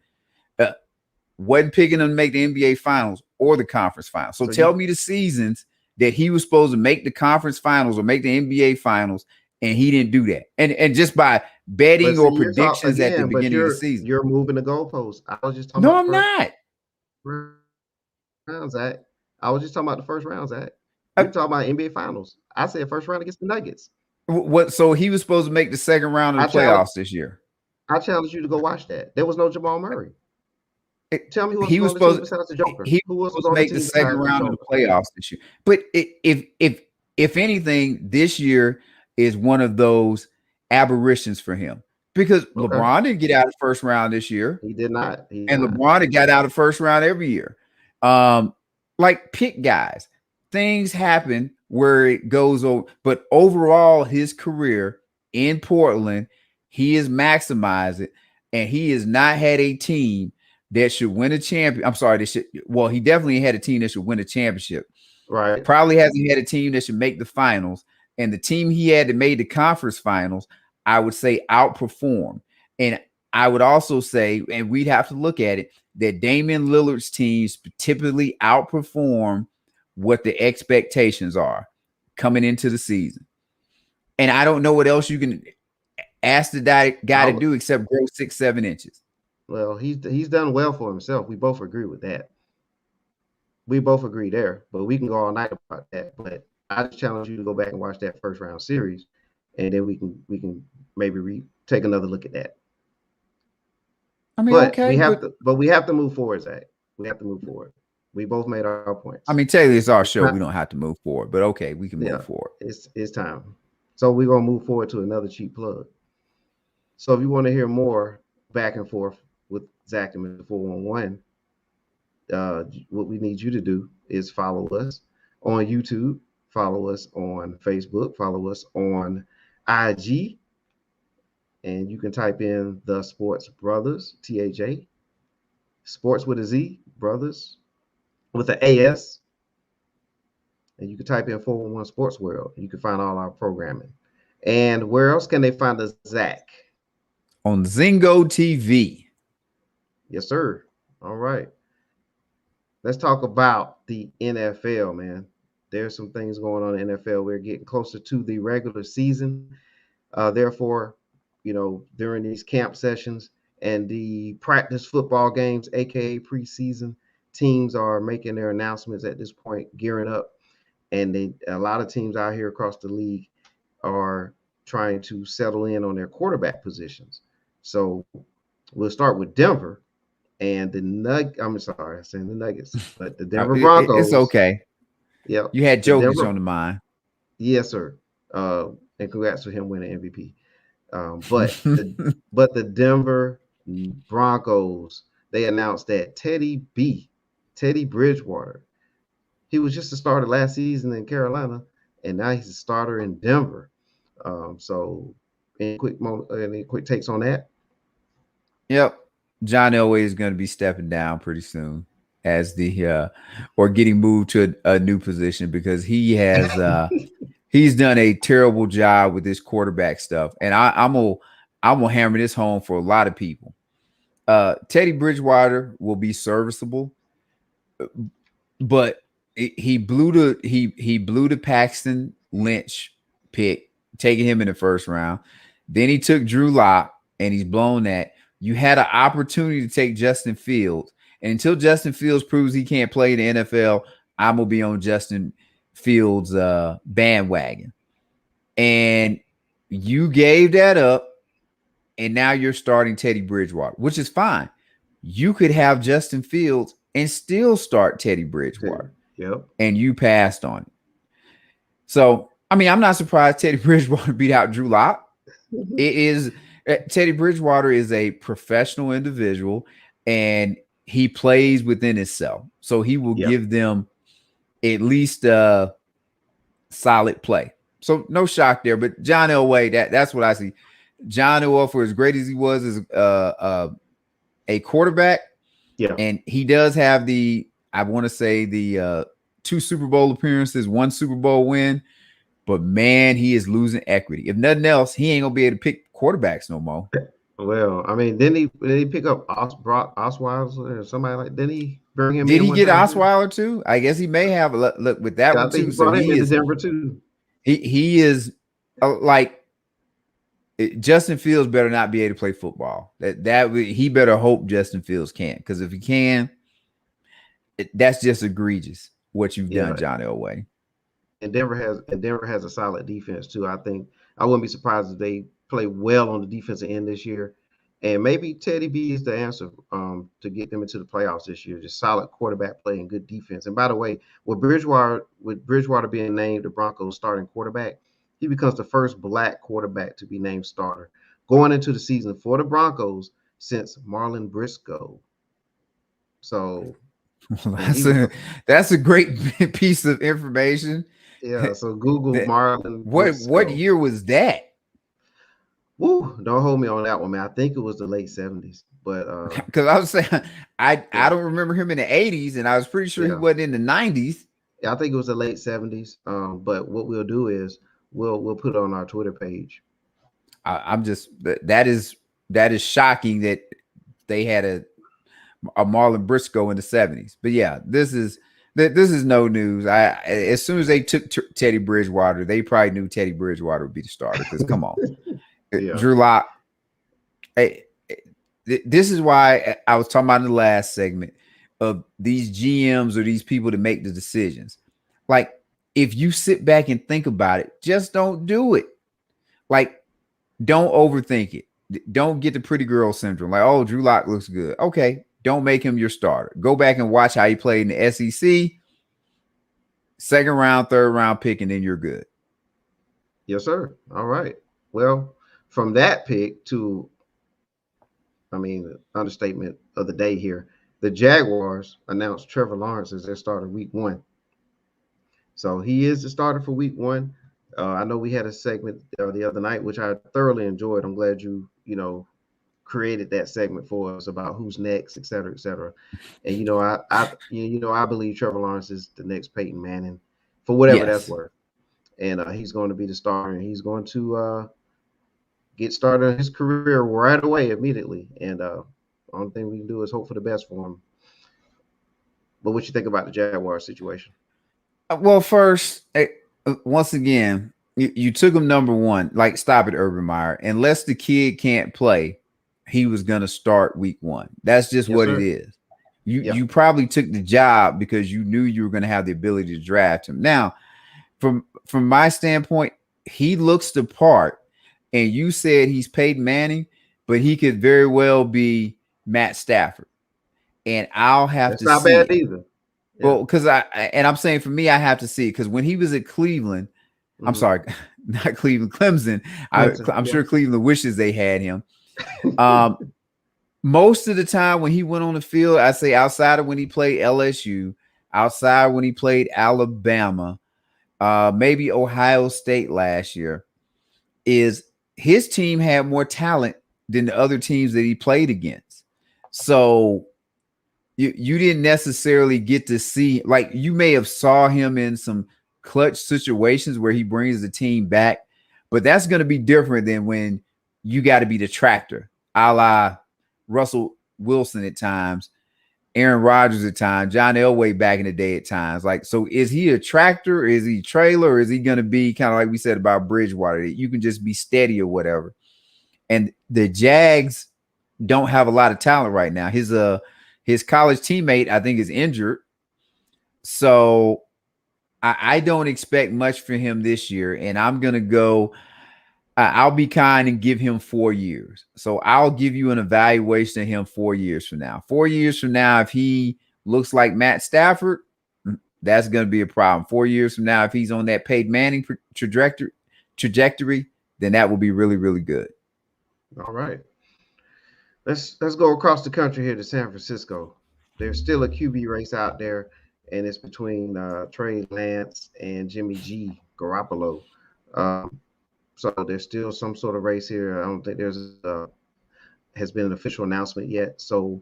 Wasn't picking them to make the NBA finals or the conference finals. So tell me the seasons that he was supposed to make the conference finals or make the NBA finals, and he didn't do that. And just by betting or predictions at the beginning of the season. You're moving the goalposts. I was just talking about I'm not. Round, Zach. I was just talking about the first round, Zach. Uh, We're talking about NBA Finals. I said first round against the Nuggets. What? So he was supposed to make the second round of I the challenge playoffs this year. I challenge you to go watch that. There was no Jamal Murray. Tell me who else He was was on the team supposed besides the Joker. he Who was else was supposed to on the make the team second besides the round of the Joker? playoffs this year. But if anything, this year is one of those aberrations for him because Okay. LeBron didn't get out of the first round this year, He did not. He did and not. LeBron had got out of the first round every year. Like pick guys, things happen where it goes over, but overall, his career in Portland, he has maximized it, and he has not had a team that should win a champion. I'm sorry, he definitely had a team that should win a championship. Right. Probably hasn't had a team that should make the finals. And the team he had that made the conference finals, I would say outperformed. And I would also say, and we'd have to look at it, that Damian Lillard's teams typically outperform what the expectations are coming into the season. And I don't know what else you can ask the guy to do except grow 6-7 inches. Well, he's done well for himself. We both agree with that. We both agree there, but we can go all night about that. But I just challenge you to go back and watch that first round series, and then we can maybe take another look at that. I mean, But okay, we have to move forward, Zach. We have to move forward. We both made our points. I mean, technically it's our show. We don't have to move forward, but okay, we can move forward. It's time. So we're gonna move forward to another cheap plug. So if you want to hear more back and forth with Zach and Mr. 411, what we need you to do is follow us on YouTube, follow us on Facebook, follow us on IG, and you can type in the Sportz Brothas, THA, Sports with a Z, Brothas with an AS, and you can type in 411 Sports World. You can find all our programming. And where else can they find us, Zach? On Zingo TV. Yes, sir. All right. Let's talk about the NFL, man. There's some things going on in the NFL. We're getting closer to the regular season. Therefore, during these camp sessions and the practice football games, aka preseason, teams are making their announcements at this point, gearing up. And a lot of teams out here across the league are trying to settle in on their quarterback positions. So we'll start with Denver and I'm sorry, I'm saying the Nuggets, but the Denver Broncos. It's okay. Yeah, you had Jokic on the mind. Yes, sir. And congrats for him winning MVP. But the Denver Broncos, they announced that Teddy Bridgewater, he was just a starter last season in Carolina, and now he's a starter in Denver. So any quick takes on that? Yep. John Elway is going to be stepping down pretty soon as or getting moved to a new position because he has he's done a terrible job with this quarterback stuff. And I'm gonna hammer this home for a lot of people. Teddy Bridgewater will be serviceable, but he blew the Paxton Lynch pick, taking him in the first round. Then he took Drew Lock, and he's blown that. You had an opportunity to take Justin Fields, and until Justin Fields proves he can't play in the NFL, I'm gonna be on Justin Fields' bandwagon. And you gave that up, and now you're starting Teddy Bridgewater, which is fine. You could have Justin Fields and still start Teddy Bridgewater. Yep. And you passed on it. So, I mean, I'm not surprised Teddy Bridgewater beat out Drew Lock. Teddy Bridgewater is a professional individual, and he plays within himself. So he will give them at least solid play. So no shock there. But John Elway, that's what I see. John Elway, for as great as he was as a quarterback, and he does have the 2 Super Bowl appearances, 1 Super Bowl win. But man, he is losing equity. If nothing else, he ain't gonna be able to pick quarterbacks no more. Well, I mean, didn't he pick up Brock Osweiler or somebody like? Didn't he bring him? Did he get Osweiler too? I guess he may have. Look with that one too. So he is Denver too. He is like Justin Fields better not be able to play football. He better hope Justin Fields can, because if he can, that's just egregious. what you've done, Yeah, John Elway. and Denver has a solid defense too. I think I wouldn't be surprised if they play well on the defensive end this year. And maybe Teddy B is the answer to get them into the playoffs this year. Just solid quarterback play and good defense. And by the way, with Bridgewater being named the Broncos starting quarterback, he becomes the first black quarterback to be named starter going into the season for the Broncos since Marlon Briscoe. So Well, and he was that's a great piece of information. yeah. So Google That Marlon what Briscoe. year was that? Woo, don't hold me on that one, man. I think it was the late 70s. But Because I was saying I yeah, don't remember him in the 80s, and I was pretty sure he yeah. wasn't in the 90s. Yeah, I think it was the late 70s. But what we'll do is we'll put it on our Twitter page. I'm just that is shocking that they had a Marlon Briscoe in the 70s. But yeah, this is no news. As soon as they took Teddy Bridgewater, they probably knew Teddy Bridgewater would be the starter. Because come on, Yeah. Drew Lock. This is why I was talking about in the last segment of these GMs or these people to make the decisions. Like, if you sit back and think about it, just don't do it. Like, don't overthink it. Don't get the pretty girl syndrome. Like, oh, Drew Lock looks good. Okay, don't make him your starter. Go back and watch how he played in the SEC. Second round, third round pick, and then you're good. Yes, sir. All right. Well, from that pick to, I mean, understatement of the day here, the Jaguars announced Trevor Lawrence as their starter week one. So he is the starter for week one. I know we had a segment the other night, which I thoroughly enjoyed. I'm glad you created that segment for us about who's next, et cetera, et cetera. And I believe Trevor Lawrence is the next Peyton Manning, for whatever that's Yes. worth. And he's going to be the starter, and he's going to get started in his career right away, immediately. And only thing we can do is hope for the best for him. But what you think about the Jaguar situation? Well, first, once again, you took him number one. Like, stop it, Urban Meyer. Unless the kid can't play, he was going to start week one. That's just Yes, what it sir. is. You Yeah. you probably took the job because you knew you were going to have the ability to draft him. Now, from my standpoint, he looks the part. And you said he's Peyton Manning, but he could very well be Matt Stafford. And I'll have That's to not see bad it. either. Yeah. Well, because I'm saying for me, I have to see it because when he was at Cleveland, I'm Mm-hmm. sorry, not Cleveland, Clemson. Clemson. I'm Yeah. sure Cleveland wishes they had him. Um, most of the time when he went on the field, I say outside of when he played LSU, outside when he played Alabama, maybe Ohio State last year, is his team had more talent than the other teams that he played against. So you didn't necessarily get to see, like, you may have saw him in some clutch situations where he brings the team back, but that's going to be different than when you got to be the tractor, a la Russell Wilson at times, Aaron Rodgers at times, John Elway back in the day at times. Like, so is he a tractor? Is he a trailer? Or is he going to be kind of like we said about Bridgewater, that you can just be steady or whatever? And the Jags don't have a lot of talent right now. His college teammate, I think, is injured. So I don't expect much for him this year. And I'm going to go, I'll be kind and give him 4 years. So I'll give you an evaluation of him 4 years from now. 4 years from now, if he looks like Matt Stafford, that's going to be a problem. 4 years from now, if he's on that Peyton Manning trajectory, then that will be really, really good. All right. Let's go across the country here to San Francisco. There's still a QB race out there, and it's between Trey Lance and Jimmy G Garoppolo. Um, so there's still some sort of race here. I don't think there's has been an official announcement yet. So,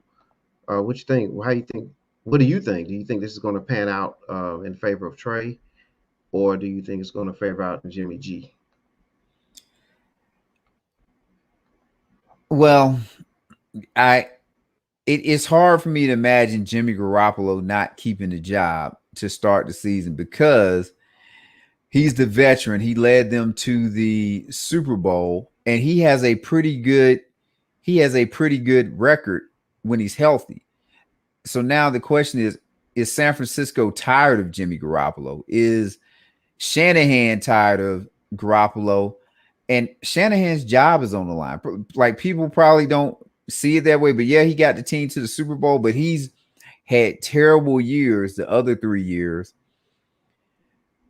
what you think? How you think? What do you think? Do you think this is going to pan out in favor of Trey, or do you think it's going to favor out Jimmy G? Well, it's hard for me to imagine Jimmy Garoppolo not keeping the job to start the season because he's the veteran. He led them to the Super Bowl, and he has a pretty good record when he's healthy. So now the question is, is San Francisco tired of Jimmy Garoppolo? Is Shanahan tired of Garoppolo? And Shanahan's job is on the line. Like, people probably don't see it that way, but yeah, he got the team to the Super Bowl, but he's had terrible years the other 3 years.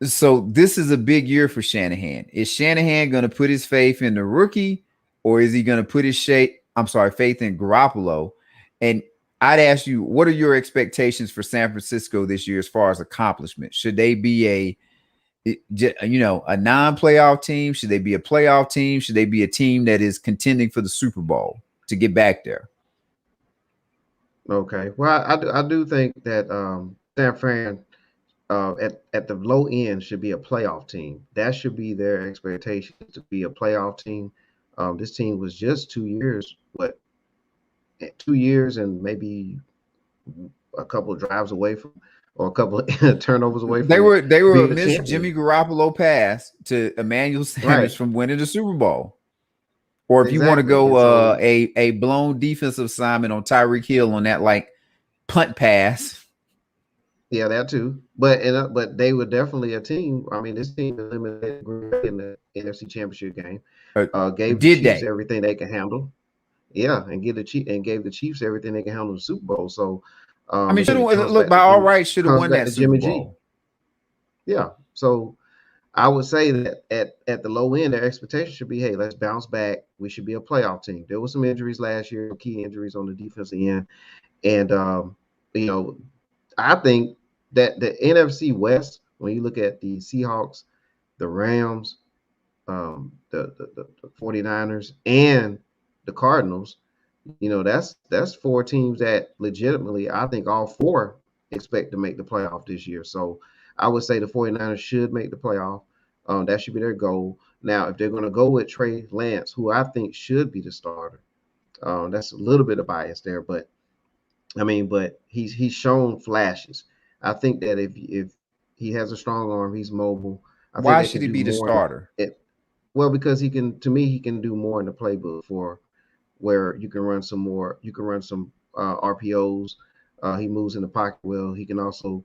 So this is a big year for Shanahan. Is Shanahan going to put his faith in the rookie, or is he going to put his faith in Garoppolo? And I'd ask you, what are your expectations for San Francisco this year as far as accomplishment? Should they be a non-playoff team? Should they be a playoff team? Should they be a team that is contending for the Super Bowl to get back there? Okay. Well, I do think that San Fran at the low end should be a playoff team. That should be their expectation, to be a playoff team. This team was just 2 years, 2 years and maybe a couple of drives away from, or a couple of turnovers away from. They were a being miss champion. Jimmy Garoppolo pass to Emmanuel Sanders from winning the Super Bowl. Or if you want to go a blown defensive assignment on Tyreek Hill on that like punt pass. Yeah, that too. But they were definitely a team. I mean, this team eliminated Green Bay in the NFC Championship game. Gave the Chiefs everything they can handle. Yeah, and gave the Chiefs everything they can handle in the Super Bowl. So I mean, look, by all rights, should have won that Super Bowl. Yeah. So I would say that at the low end, their expectation should be, hey, let's bounce back. We should be a playoff team. There were some injuries last year, key injuries on the defensive end. And, I think that the NFC West, when you look at the Seahawks, the Rams, the 49ers, and the Cardinals, that's four teams that legitimately, I think all four expect to make the playoff this year. So I would say the 49ers should make the playoff. That should be their goal. Now, if they're going to go with Trey Lance, who I think should be the starter, that's a little bit of bias there, but he's shown flashes. I think that if he has a strong arm, he's mobile. Why should he be the starter? Because he can do more in the playbook, for where you can run some more. You can run some RPOs. He moves in the pocket well. He can also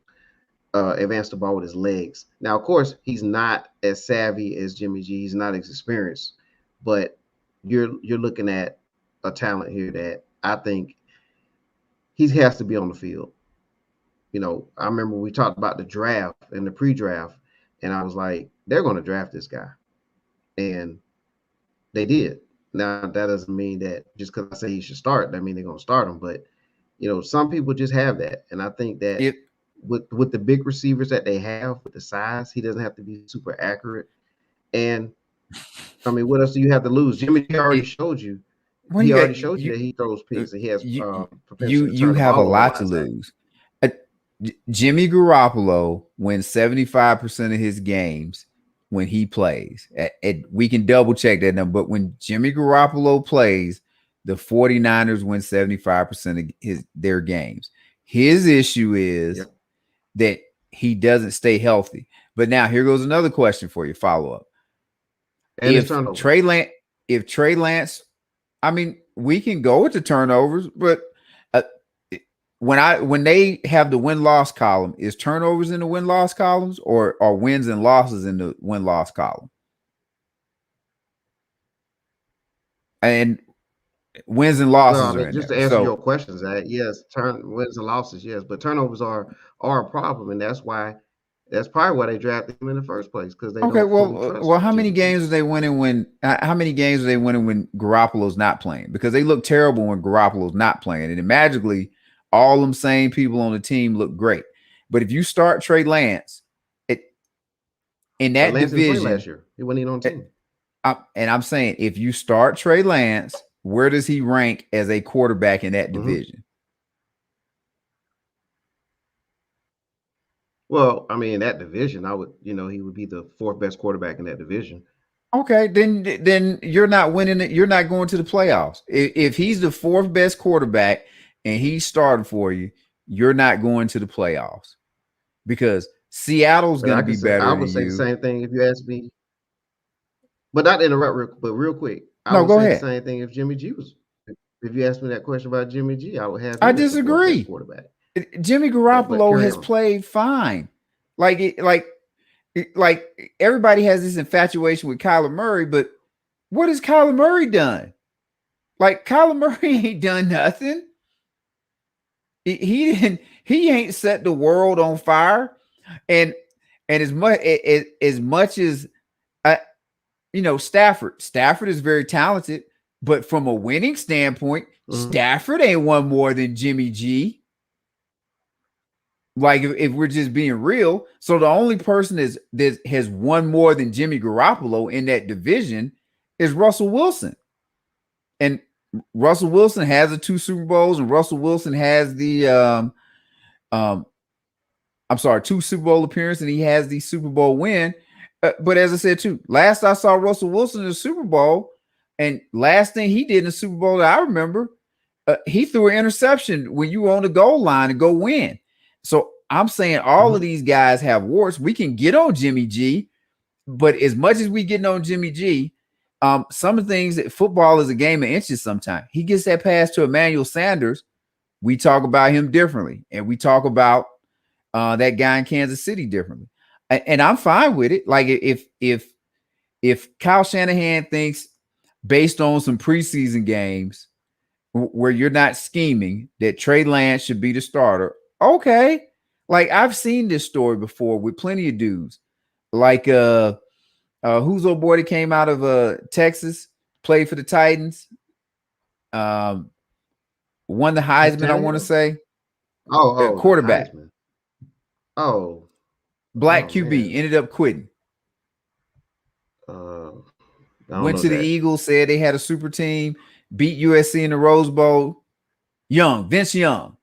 advance the ball with his legs. Now, of course, he's not as savvy as Jimmy G. He's not as experienced, but you're looking at a talent here that I think he has to be on the field. I remember we talked about the draft and the pre-draft, and I was like, they're going to draft this guy, and they did. Now, that doesn't mean that just because I say he should start, that means they're going to start him. But some people just have that, and I think that with the big receivers that they have, with the size, he doesn't have to be super accurate. And I mean, what else do you have to lose? Jimmy G already showed you. He already showed you that he throws picks, and he has you have a lot to lose. Jimmy Garoppolo wins 75% of his games when he plays. We can double check that number, but when Jimmy Garoppolo plays, the 49ers win 75% of their games. His issue is that he doesn't stay healthy. But now here goes another question for you, follow-up. If Trey Lance, I mean, we can go with the turnovers, but when they have the win-loss column, is turnovers in the win-loss columns, or are wins and losses in the win-loss column? And wins and losses are in just there. To answer your questions, yes, wins and losses, yes, but turnovers are a problem, and that's probably why they drafted him in the first place, because they don't fully trust how many games are they winning when Garoppolo's not playing? Because they look terrible when Garoppolo's not playing, and magically all them same people on the team look great. But if you start Trey Lance in that division last year, he wasn't even on the team. And I'm saying, if you start Trey Lance, where does he rank as a quarterback in that division? Well, I mean, in that division, I would, he would be the fourth best quarterback in that division. Okay, then you're not winning it. You're not going to the playoffs. If he's the fourth best quarterback and he's starting for you, you're not going to the playoffs, because Seattle's going to be better. I would say the same thing if you ask me. But not interrupt, but real quick. Go ahead. The same thing if Jimmy G was. If you asked me that question about Jimmy G, I would have. I disagree. Quarterback. Jimmy But Garoppolo carry has on. played fine. Like everybody has this infatuation with Kyler Murray, but what has Kyler Murray done? Like Kyler Murray ain't done nothing. He ain't set the world on fire. And as much as I, Stafford is very talented, but from a winning standpoint, Mm-hmm. Stafford ain't won more than Jimmy G. Like if we're just being real, so the only person that has won more than Jimmy Garoppolo in that division is Russell Wilson, and Russell Wilson has the 2 Super Bowls, and Russell Wilson has the um I'm sorry, 2 Super Bowl appearances, and he has the Super Bowl win. But as I said too, last I saw Russell Wilson in the Super Bowl, and last thing he did in the Super Bowl that I remember, he threw an interception when you were on the goal line to go win. So I'm saying all of Mm-hmm. these guys have warts. We can get on Jimmy G, but as much as we getting on Jimmy G, some of the things that football is a game of inches sometimes. He gets that pass to Emmanuel Sanders. We talk about him differently, and we talk about that guy in Kansas City differently. And I'm fine with it. Like if Kyle Shanahan thinks based on some preseason games where you're not scheming that Trey Lance should be the starter, okay. Like I've seen this story before with plenty of dudes. Like who's old boy that came out of Texas, played for the Titans, um, won the Heisman, I want to Nathaniel? say, Oh, the quarterback, Heisman. Oh, black oh QB, man. ended up quitting. Uh, I don't Went know to the that. Eagles, said they had a super team, beat USC in the Rose Bowl. Vince Young.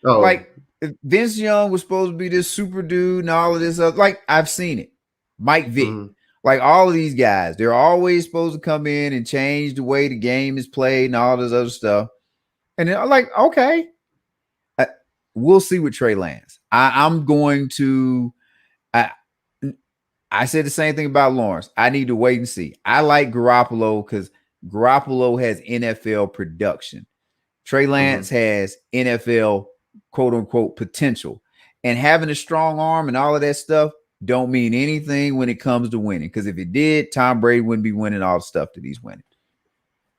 Oh. Like Vince Young was supposed to be this super dude and all of this other. Like I've seen it. Mike Vick. Mm-hmm. Like all of these guys, they're always supposed to come in and change the way the game is played and all this other stuff. And they're like, okay, we'll see with Trey Lance. I'm going to. I said the same thing about Lawrence. I need to wait and see. I like Garoppolo because Garoppolo has NFL production. Trey Lance Mm-hmm. has NFL quote unquote potential. And having a strong arm and all of that stuff don't mean anything when it comes to winning. Because if it did, Tom Brady wouldn't be winning all the stuff that he's winning.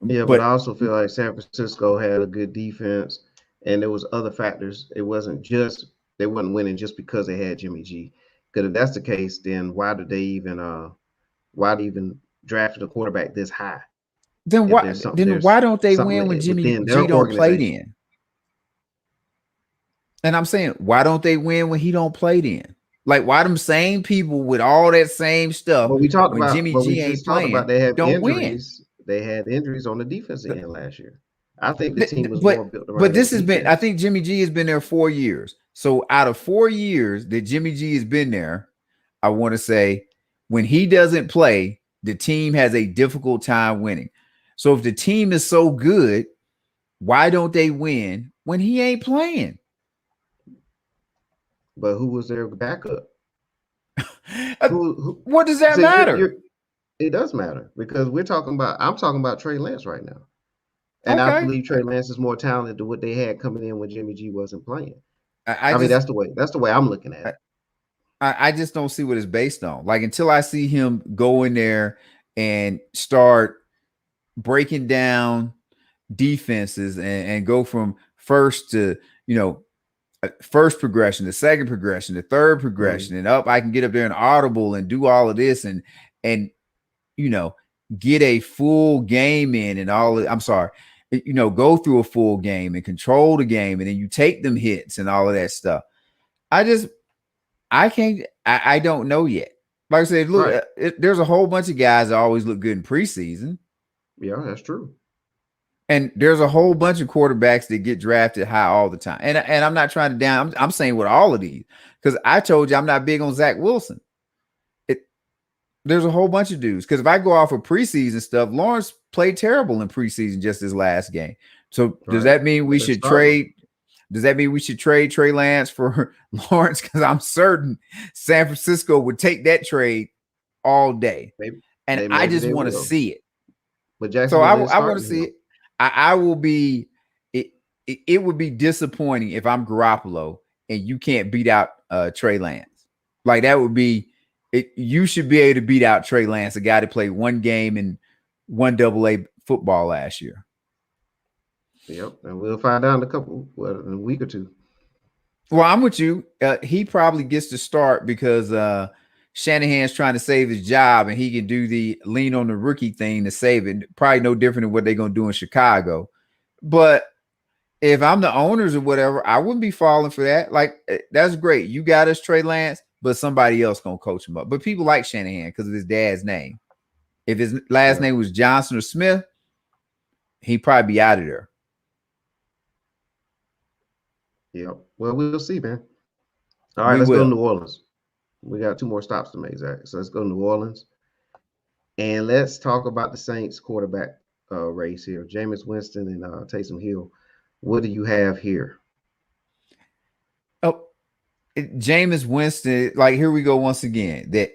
Yeah, but I But also feel like San Francisco had a good defense, and there was other factors. It wasn't just they wasn't winning just because they had Jimmy G. Because if that's the case, then why they even drafted a quarterback this high? then If why there's something then why don't they win when Jimmy within G their don't play organization. then? And I'm saying, why don't they win when he don't play then? Like, why them same people with all that same stuff when Jimmy But we G ain't just talked about playing they have don't win? injuries. They had injuries on the defensive end last year. I think the team was more But built but around their this has been, I defense. think Jimmy G has been there 4 years. So out of 4 years that Jimmy G has been there, I want to say when he doesn't play, the team has a difficult time winning. So if the team is so good, why don't they win when he ain't playing? But who was their backup? Uh, Who what does that so matter? you're it does matter because I'm talking about Trey Lance right now. And I Okay. believe Trey Lance is more talented than what they had coming in when Jimmy G wasn't playing. I I mean, just that's the way I'm looking at I, it. I just don't see what it's based on. Like until I see him go in there and start breaking down defenses and go from first to first progression, the second progression, the third Mm. progression, and up. I can get up there and audible and do all of this and you know get a full game in and all. I'm sorry, go through a full game and control the game, and then you take them hits and all of that stuff. I just I can't. I don't know yet. Like I said, look, Right. there's a whole bunch of guys that always look good in preseason. Yeah, that's true. And there's a whole bunch of quarterbacks that get drafted high all the time. And I'm not trying to down. I'm saying with all of these because I told you I'm not big on Zach Wilson. There's a whole bunch of dudes. Because if I go off of preseason stuff, Lawrence played terrible in preseason just his last game. So does Right. that mean we But they're should starting. trade? Does that mean we should trade Trey Lance for Lawrence? Because I'm certain San Francisco would take that trade all day. Maybe And I maybe just they want to will. see it. But So Jacksonville is I want to starting see him. it. I will be it would be disappointing if I'm Garoppolo and you can't beat out Trey Lance. Like that would be it. You should be able to beat out Trey Lance, a guy that played one game in one AA football last year. Yep, and we'll find out in a week or two. Well, I'm with you. He probably gets to start because Shanahan's trying to save his job, and he can do the lean on the rookie thing to save it. Probably no different than what they're going to do in Chicago. But if I'm the owners or whatever, I wouldn't be falling for that. Like, that's great. You got us Trey Lance, but somebody else going to coach him up. But people like Shanahan because of his dad's name. If his last name was Johnson or Smith, he'd probably be out of there. Yep. Well, we'll see, man. All right, let's go to New Orleans. We got 2 more stops to make, Zach. So let's go to New Orleans. And let's talk about the Saints quarterback race here. Jameis Winston and Taysom Hill. What do you have here? Oh, Jameis Winston, like here we go once again. That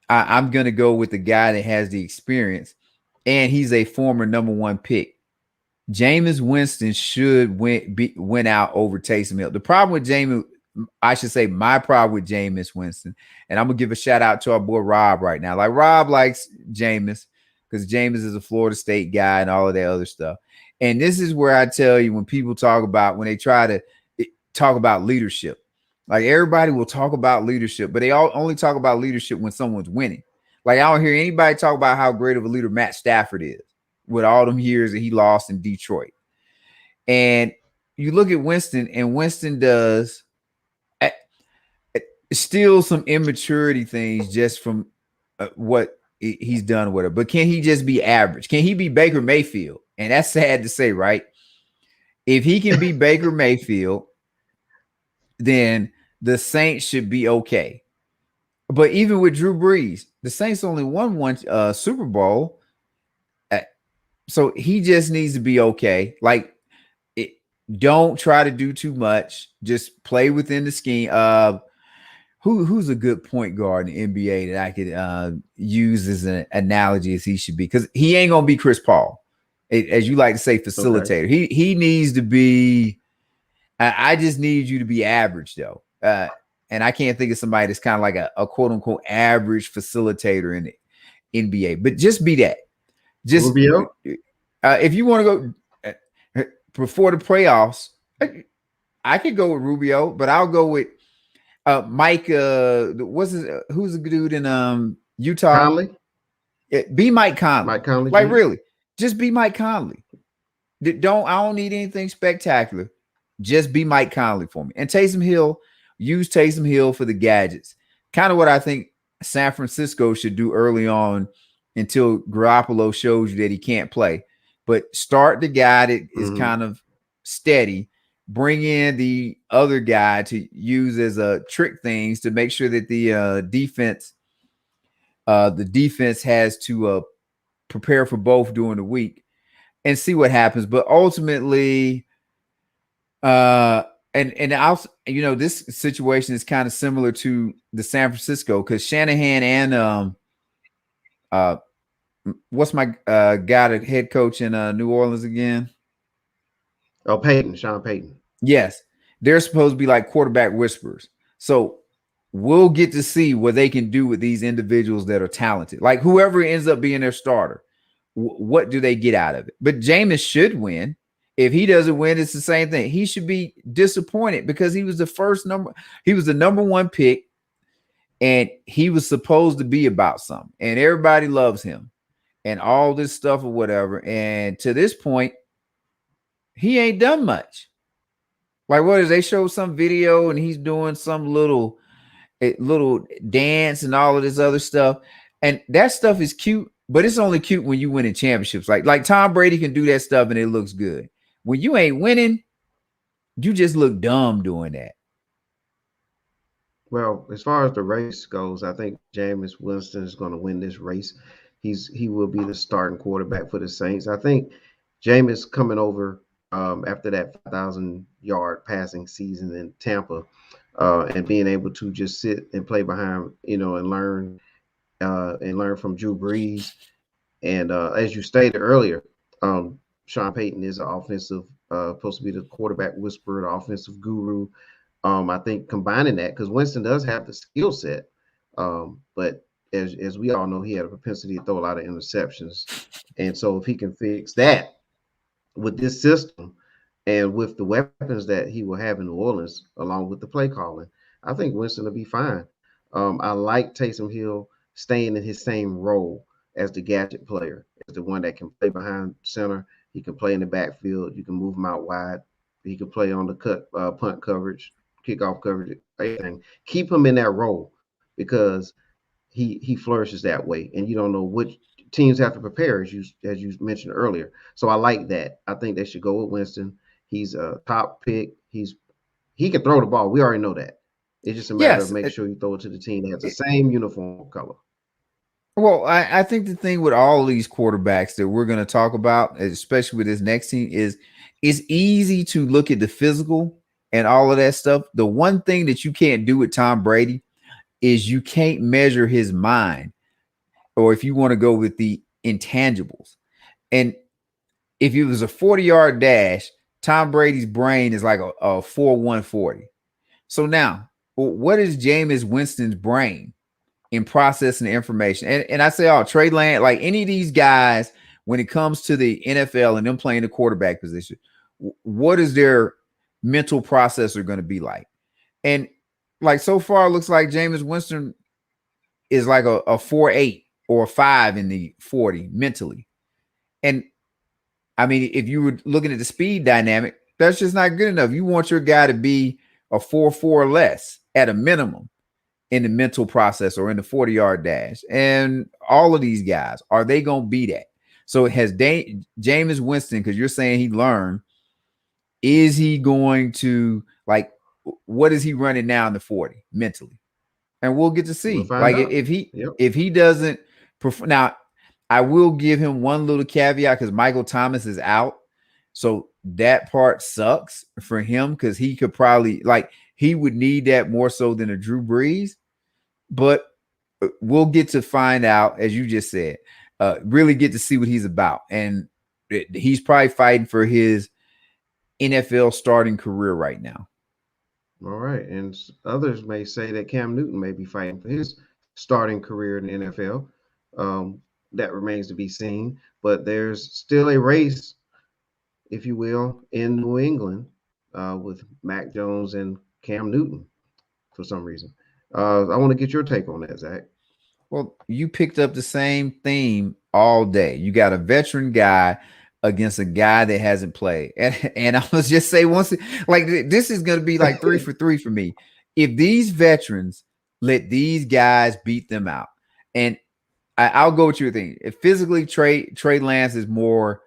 I'm going to go with the guy that has the experience, and he's a former #1 pick. Jameis Winston should win out over Taysom Hill. The problem with Jameis, I should say my problem with Jameis Winston, and I'm going to give a shout out to our boy Rob right now. Like Rob likes Jameis because Jameis is a Florida State guy and all of that other stuff. And this is where I tell you when people talk about, when they try to talk about leadership, like everybody will talk about leadership, but they all only talk about leadership when someone's winning. Like I don't hear anybody talk about how great of a leader Matt Stafford is with all them years that he lost in Detroit. And you look at Winston, and Winston does still some immaturity things just from what he's done with it. But can he just be average? Can he be Baker Mayfield? And that's sad to say, right? If he can be Baker Mayfield, then the Saints should be okay. But even with Drew Brees, the Saints only won one Super Bowl. So he just needs to be okay. Like, don't try to do too much. Just play within the scheme. Who's a good point guard in the NBA that I could use as an analogy as he should be? Because he ain't gonna be Chris Paul, as you like to say, facilitator. Okay. He needs to be. I just need you to be average though, and I can't think of somebody that's kind of like a quote unquote average facilitator in the NBA. But just be that. Just Rubio? If you want to go before the playoffs, I could go with Rubio, but I'll go with Mike. Who's the dude in Utah? Conley. Be Mike Conley. Mike Conley. Like really, just be Mike Conley. I don't need anything spectacular. Just be Mike Conley for me. And Taysom Hill, use Taysom Hill for the gadgets. Kind of what I think San Francisco should do early on until Garoppolo shows you that he can't play. But start the guy that is kind of steady. Bring in the other guy to use as a trick things to make sure that the defense has to prepare for both during the week and see what happens. But ultimately, and also, this situation is kind of similar to the San Francisco because Shanahan and what's my guy, the head coach in New Orleans again? Oh, Sean Payton. Yes, they're supposed to be like quarterback whisperers. So we'll get to see what they can do with these individuals that are talented. Like whoever ends up being their starter, what do they get out of it? But Jameis should win. If he doesn't win, it's the same thing. He should be disappointed because he was the #1 pick, and he was supposed to be about something, and everybody loves him and all this stuff or whatever. And to this point, he ain't done much. Like what is they show some video and he's doing some little dance and all of this other stuff. And that stuff is cute, but it's only cute when you win in championships. Like Tom Brady can do that stuff and it looks good. When you ain't winning, you just look dumb doing that. Well, as far as the race goes, I think Jameis Winston is going to win this race. He will be the starting quarterback for the Saints. I think Jameis coming over after that 5,000-yard passing season in Tampa and being able to just sit and play behind, and learn from Drew Brees. And as you stated earlier, Sean Payton is an offensive supposed to be the quarterback whisperer, the offensive guru. I think combining that because Winston does have the skill set, but as we all know, he had a propensity to throw a lot of interceptions, and so if he can fix that with this system and with the weapons that he will have in New Orleans, along with the play calling, I think Winston will be fine. I like Taysom Hill staying in his same role as the gadget player, as the one that can play behind center. He can play in the backfield. You can move him out wide. He can play on the punt coverage, kickoff coverage, everything. Keep him in that role because he flourishes that way, and you don't know which teams have to prepare as you mentioned earlier. So I like that. I think they should go with Winston. He's a top pick. He can throw the ball. We already know that. It's just a matter of Yes. making sure you throw it to the team that has the same uniform color. Well, I think the thing with all these quarterbacks that we're going to talk about, especially with this next team, is it's easy to look at the physical and all of that stuff. The one thing that you can't do with Tom Brady is you can't measure his mind, or if you want to go with the intangibles. And if it was a 40-yard dash, Tom Brady's brain is like a 4.140. So now, what is Jameis Winston's brain in processing the information? And I say, Trey Lance, like any of these guys, when it comes to the NFL and them playing the quarterback position, what is their mental processor going to be like? And like so far, it looks like Jameis Winston is like a 4.8 or a 5 in the 40 mentally. And I mean, if you were looking at the speed dynamic, that's just not good enough. You want your guy to be a 4.4 or less at a minimum in the mental process or in the 40-yard dash. And all of these guys, are they going to be that? So it has Jameis Winston, because you're saying he learned, is he going to, like, what is he running now in the 40 mentally? And we'll get to We'll see. find Like out. Yep. if he doesn't now, I will give him one little caveat because Michael Thomas is out. So that part sucks for him because he could probably, like, he would need that more so than a Drew Brees. But we'll get to find out, as you just said, really get to see what he's about. And he's probably fighting for his NFL starting career right now. All right. And others may say that Cam Newton may be fighting for his starting career in the NFL. That remains to be seen. But there's still a race, if you will, in New England with Mac Jones and Cam Newton for some reason. I want to get your take on that, Zach. Well, you picked up the same theme all day. You got a veteran guy against a guy that hasn't played. And I must just say, once, like, this is going to be like 3 for 3 for me. If these veterans let these guys beat them out, and I'll go with your thing. If physically, Trey Lance is more,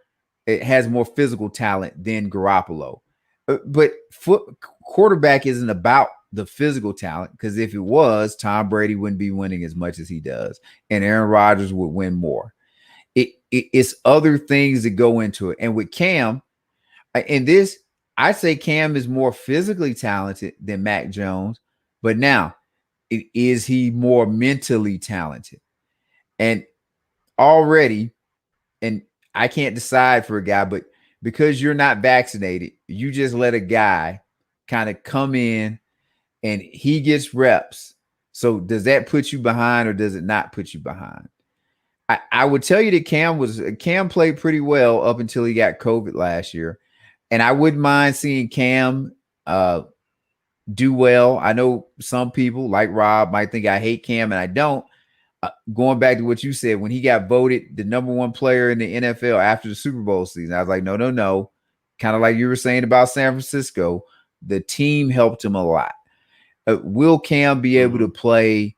it has more physical talent than Garoppolo. But quarterback isn't about the physical talent, because if it was, Tom Brady wouldn't be winning as much as he does, and Aaron Rodgers would win more. It's other things that go into it. And with Cam, in this, I say Cam is more physically talented than Mac Jones, but now, is he more mentally talented? And already, and I can't decide for a guy, but because you're not vaccinated, you just let a guy kind of come in and he gets reps. So does that put you behind or does it not put you behind? I would tell you that Cam played pretty well up until he got COVID last year. And I wouldn't mind seeing Cam do well. I know some people like Rob might think I hate Cam, and I don't. Going back to what you said, when he got voted the number 1 player in the NFL after the Super Bowl season, I was like, no. Kind of like you were saying about San Francisco, the team helped him a lot. Will Cam be able to play?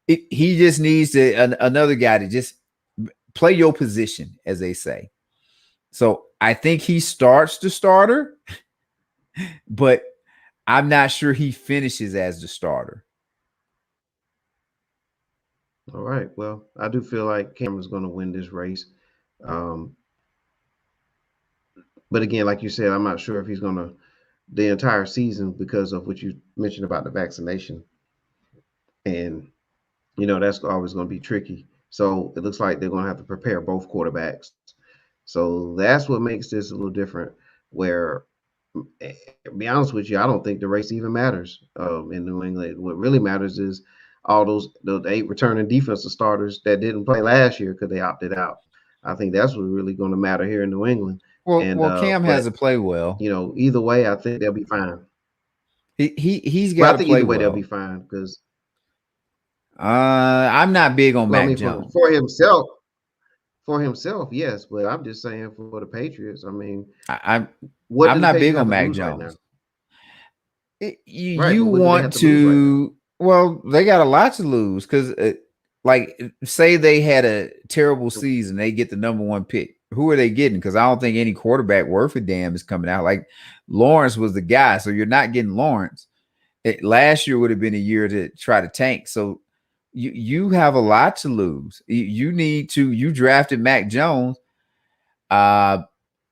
He just needs another guy to just play your position, as they say. So I think he starts the starter, but I'm not sure he finishes as the starter. All right. Well, I do feel like Cameron's going to win this race. Um, but again, like you said, I'm not sure if he's going to the entire season because of what you mentioned about the vaccination. And, that's always going to be tricky. So it looks like they're going to have to prepare both quarterbacks. So that's what makes this a little different. where, to be honest with you, I don't think the race even matters in New England. What really matters is all those 8 returning defensive starters that didn't play last year because they opted out. I think that's what's really going to matter here in New England. And Well, Cam has to but play well. either way, I think they'll be fine. He's Well, got I to think play either way they'll be well. fine because, I'm not big on well, I Mac mean, Jones. for himself, yes. But I'm just saying for the Patriots. I mean, I, I'm what I'm do the not Patriots big have on to Mac lose right now? Jones. You Right, you but what do they want have to lose right now? to well, they got a lot to lose because like say they had a terrible season, they get the number one pick. Who are they getting? Because I don't think any quarterback worth a damn is coming out. Like Lawrence was the guy, so you're not getting Lawrence. Last year would have been a year to try to tank. So you have a lot to lose. You need to. You drafted Mac Jones. Uh,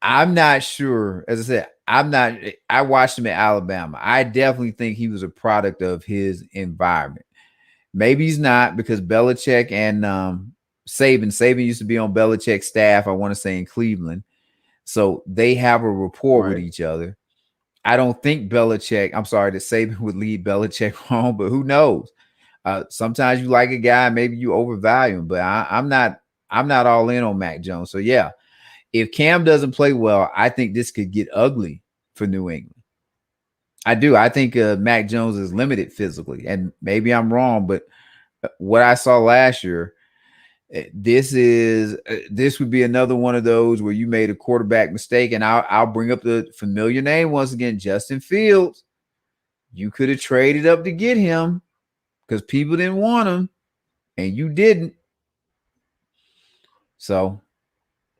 I'm not sure. As I said, I'm not. I watched him at Alabama. I definitely think he was a product of his environment. Maybe he's not because Belichick and Saban used to be on Belichick's staff. I want to say in Cleveland, so they have a rapport with Right. each other. I don't think Belichick. I'm sorry that Saban would lead Belichick wrong, but who knows? Sometimes you like a guy, maybe you overvalue him, but I'm not. I'm not all in on Mac Jones. So yeah, if Cam doesn't play well, I think this could get ugly for New England. I do. I think Mac Jones is limited physically, and maybe I'm wrong, but what I saw last year, this would be another one of those where you made a quarterback mistake, and I'll bring up the familiar name once again, Justin Fields. You could have traded up to get him because people didn't want him, and you didn't. So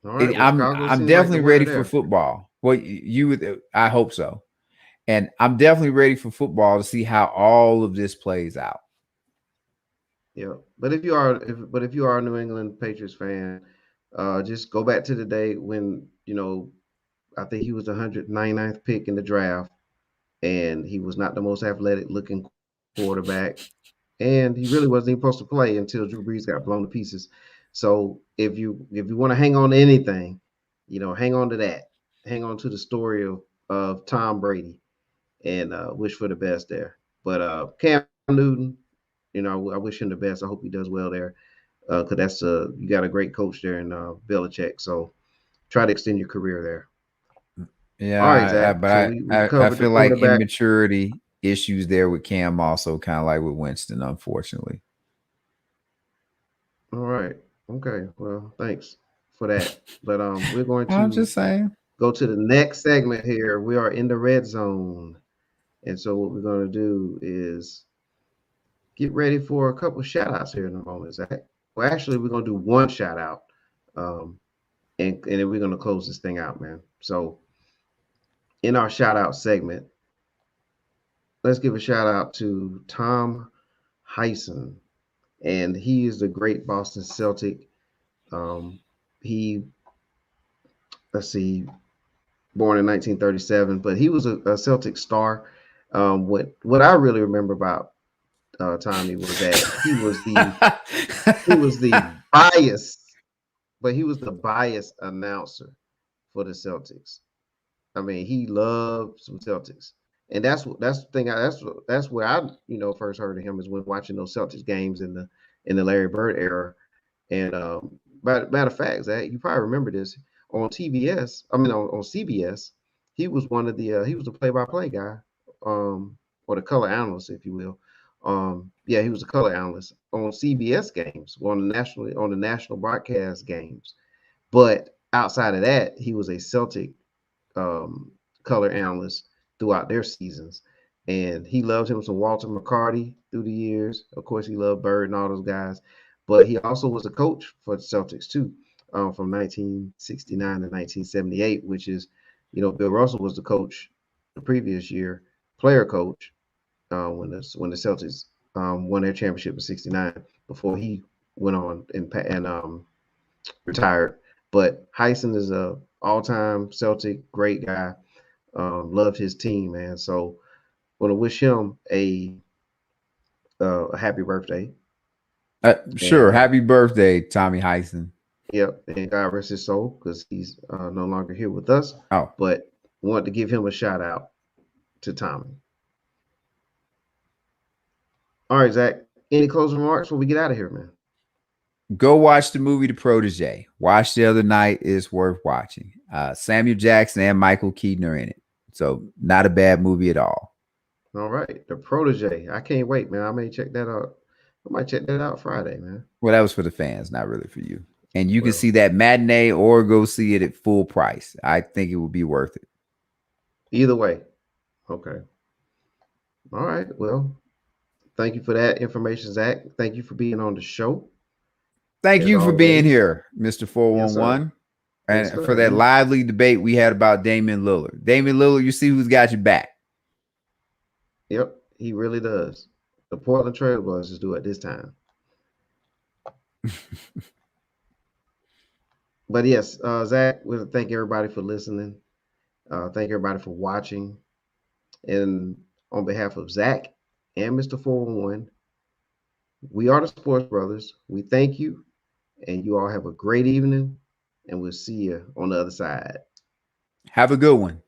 All right. Well, Chicago I'm seems like the definitely winner ready for there. football. Well, you would. I hope so. And I'm definitely ready for football to see how all of this plays out. Yeah. But if you are a New England Patriots fan, just go back to the day when I think he was the 199th pick in the draft, and he was not the most athletic looking quarterback, and he really wasn't even supposed to play until Drew Brees got blown to pieces. So if you want to hang on to anything, hang on to that. Hang on to the story of Tom Brady, and wish for the best there. But Cam Newton, I wish him the best. I hope he does well there, because you got a great coach there in Belichick. So try to extend your career there. All right, Yeah, Zach. So we I covered the feel like quarterback. immaturity issues there with Cam also kind of like with Winston, unfortunately. All right. Okay. Well, thanks for that. But we're going I'm to just saying. go to the next segment here. We are in the red zone, and so what we're going to do is get ready for a couple of shout outs here in a moment, Zach. Well, actually, we're going to do one shout out, um, and then we're going to close this thing out, man. So in our shout out segment, let's give a shout out to Tom Hyson, and he is the great Boston Celtic. He let's see, born in 1937, but he was a Celtic star. What I really remember about Tommy was that he was the biased, but he was the biased announcer for the Celtics. I mean, he loved some Celtics, and that's the thing. That's where I first heard of him is when watching those Celtics games in the Larry Bird era. And matter of fact, Zach, you probably remember this on TBS. I mean, on CBS, he was the play-by-play guy, or the color analyst, if you will. Yeah, he was a color analyst on CBS games, on the national broadcast games. But outside of that, he was a Celtic um, color analyst throughout their seasons. And he loved him some Walter McCarty through the years. Of course, he loved Bird and all those guys. But he also was a coach for the Celtics too, from 1969 to 1978, which is, Bill Russell was the coach the previous year, player coach, when the Celtics won their championship in '69 before he went on and retired. But Hyson is a all-time Celtic great guy. Loved his team, man. So want to wish him a happy birthday. Sure. And Happy birthday, Tommy Hyson. yep, and God rest his soul because he's no longer here with us. Oh, But Want to give him a shout out to Tommy. All right, Zach. Any closing remarks before we get out of here, man? Go watch the movie The Protege. Watch the other night. It's worth watching. Samuel Jackson and Michael Keaton are in it. So not a bad movie at all. All right. The Protege. I can't wait, man. I may check that out. I might check that out Friday, man. Well, that was for the fans, not really for you. And you can Well, see that matinee or go see it at full price. I think it would be worth it. either way. Okay. All right. Well, thank you for that information, Zach. Thank you for being on the show. Thank As you for being always. here, Mr. Yes, sir. 411. Yes, And for sir. that lively debate we had about Damian Lillard. Damian Lillard, you see who's got your back. Yep, he really does. The Portland Trail Blazers do it this time. But yes, Zach, we thank everybody for listening. Thank everybody for watching. And on behalf of Zach and Mr. 411, we are the Sports Brothers. We thank you, and you all have a great evening, and we'll see you on the other side. Have a good one.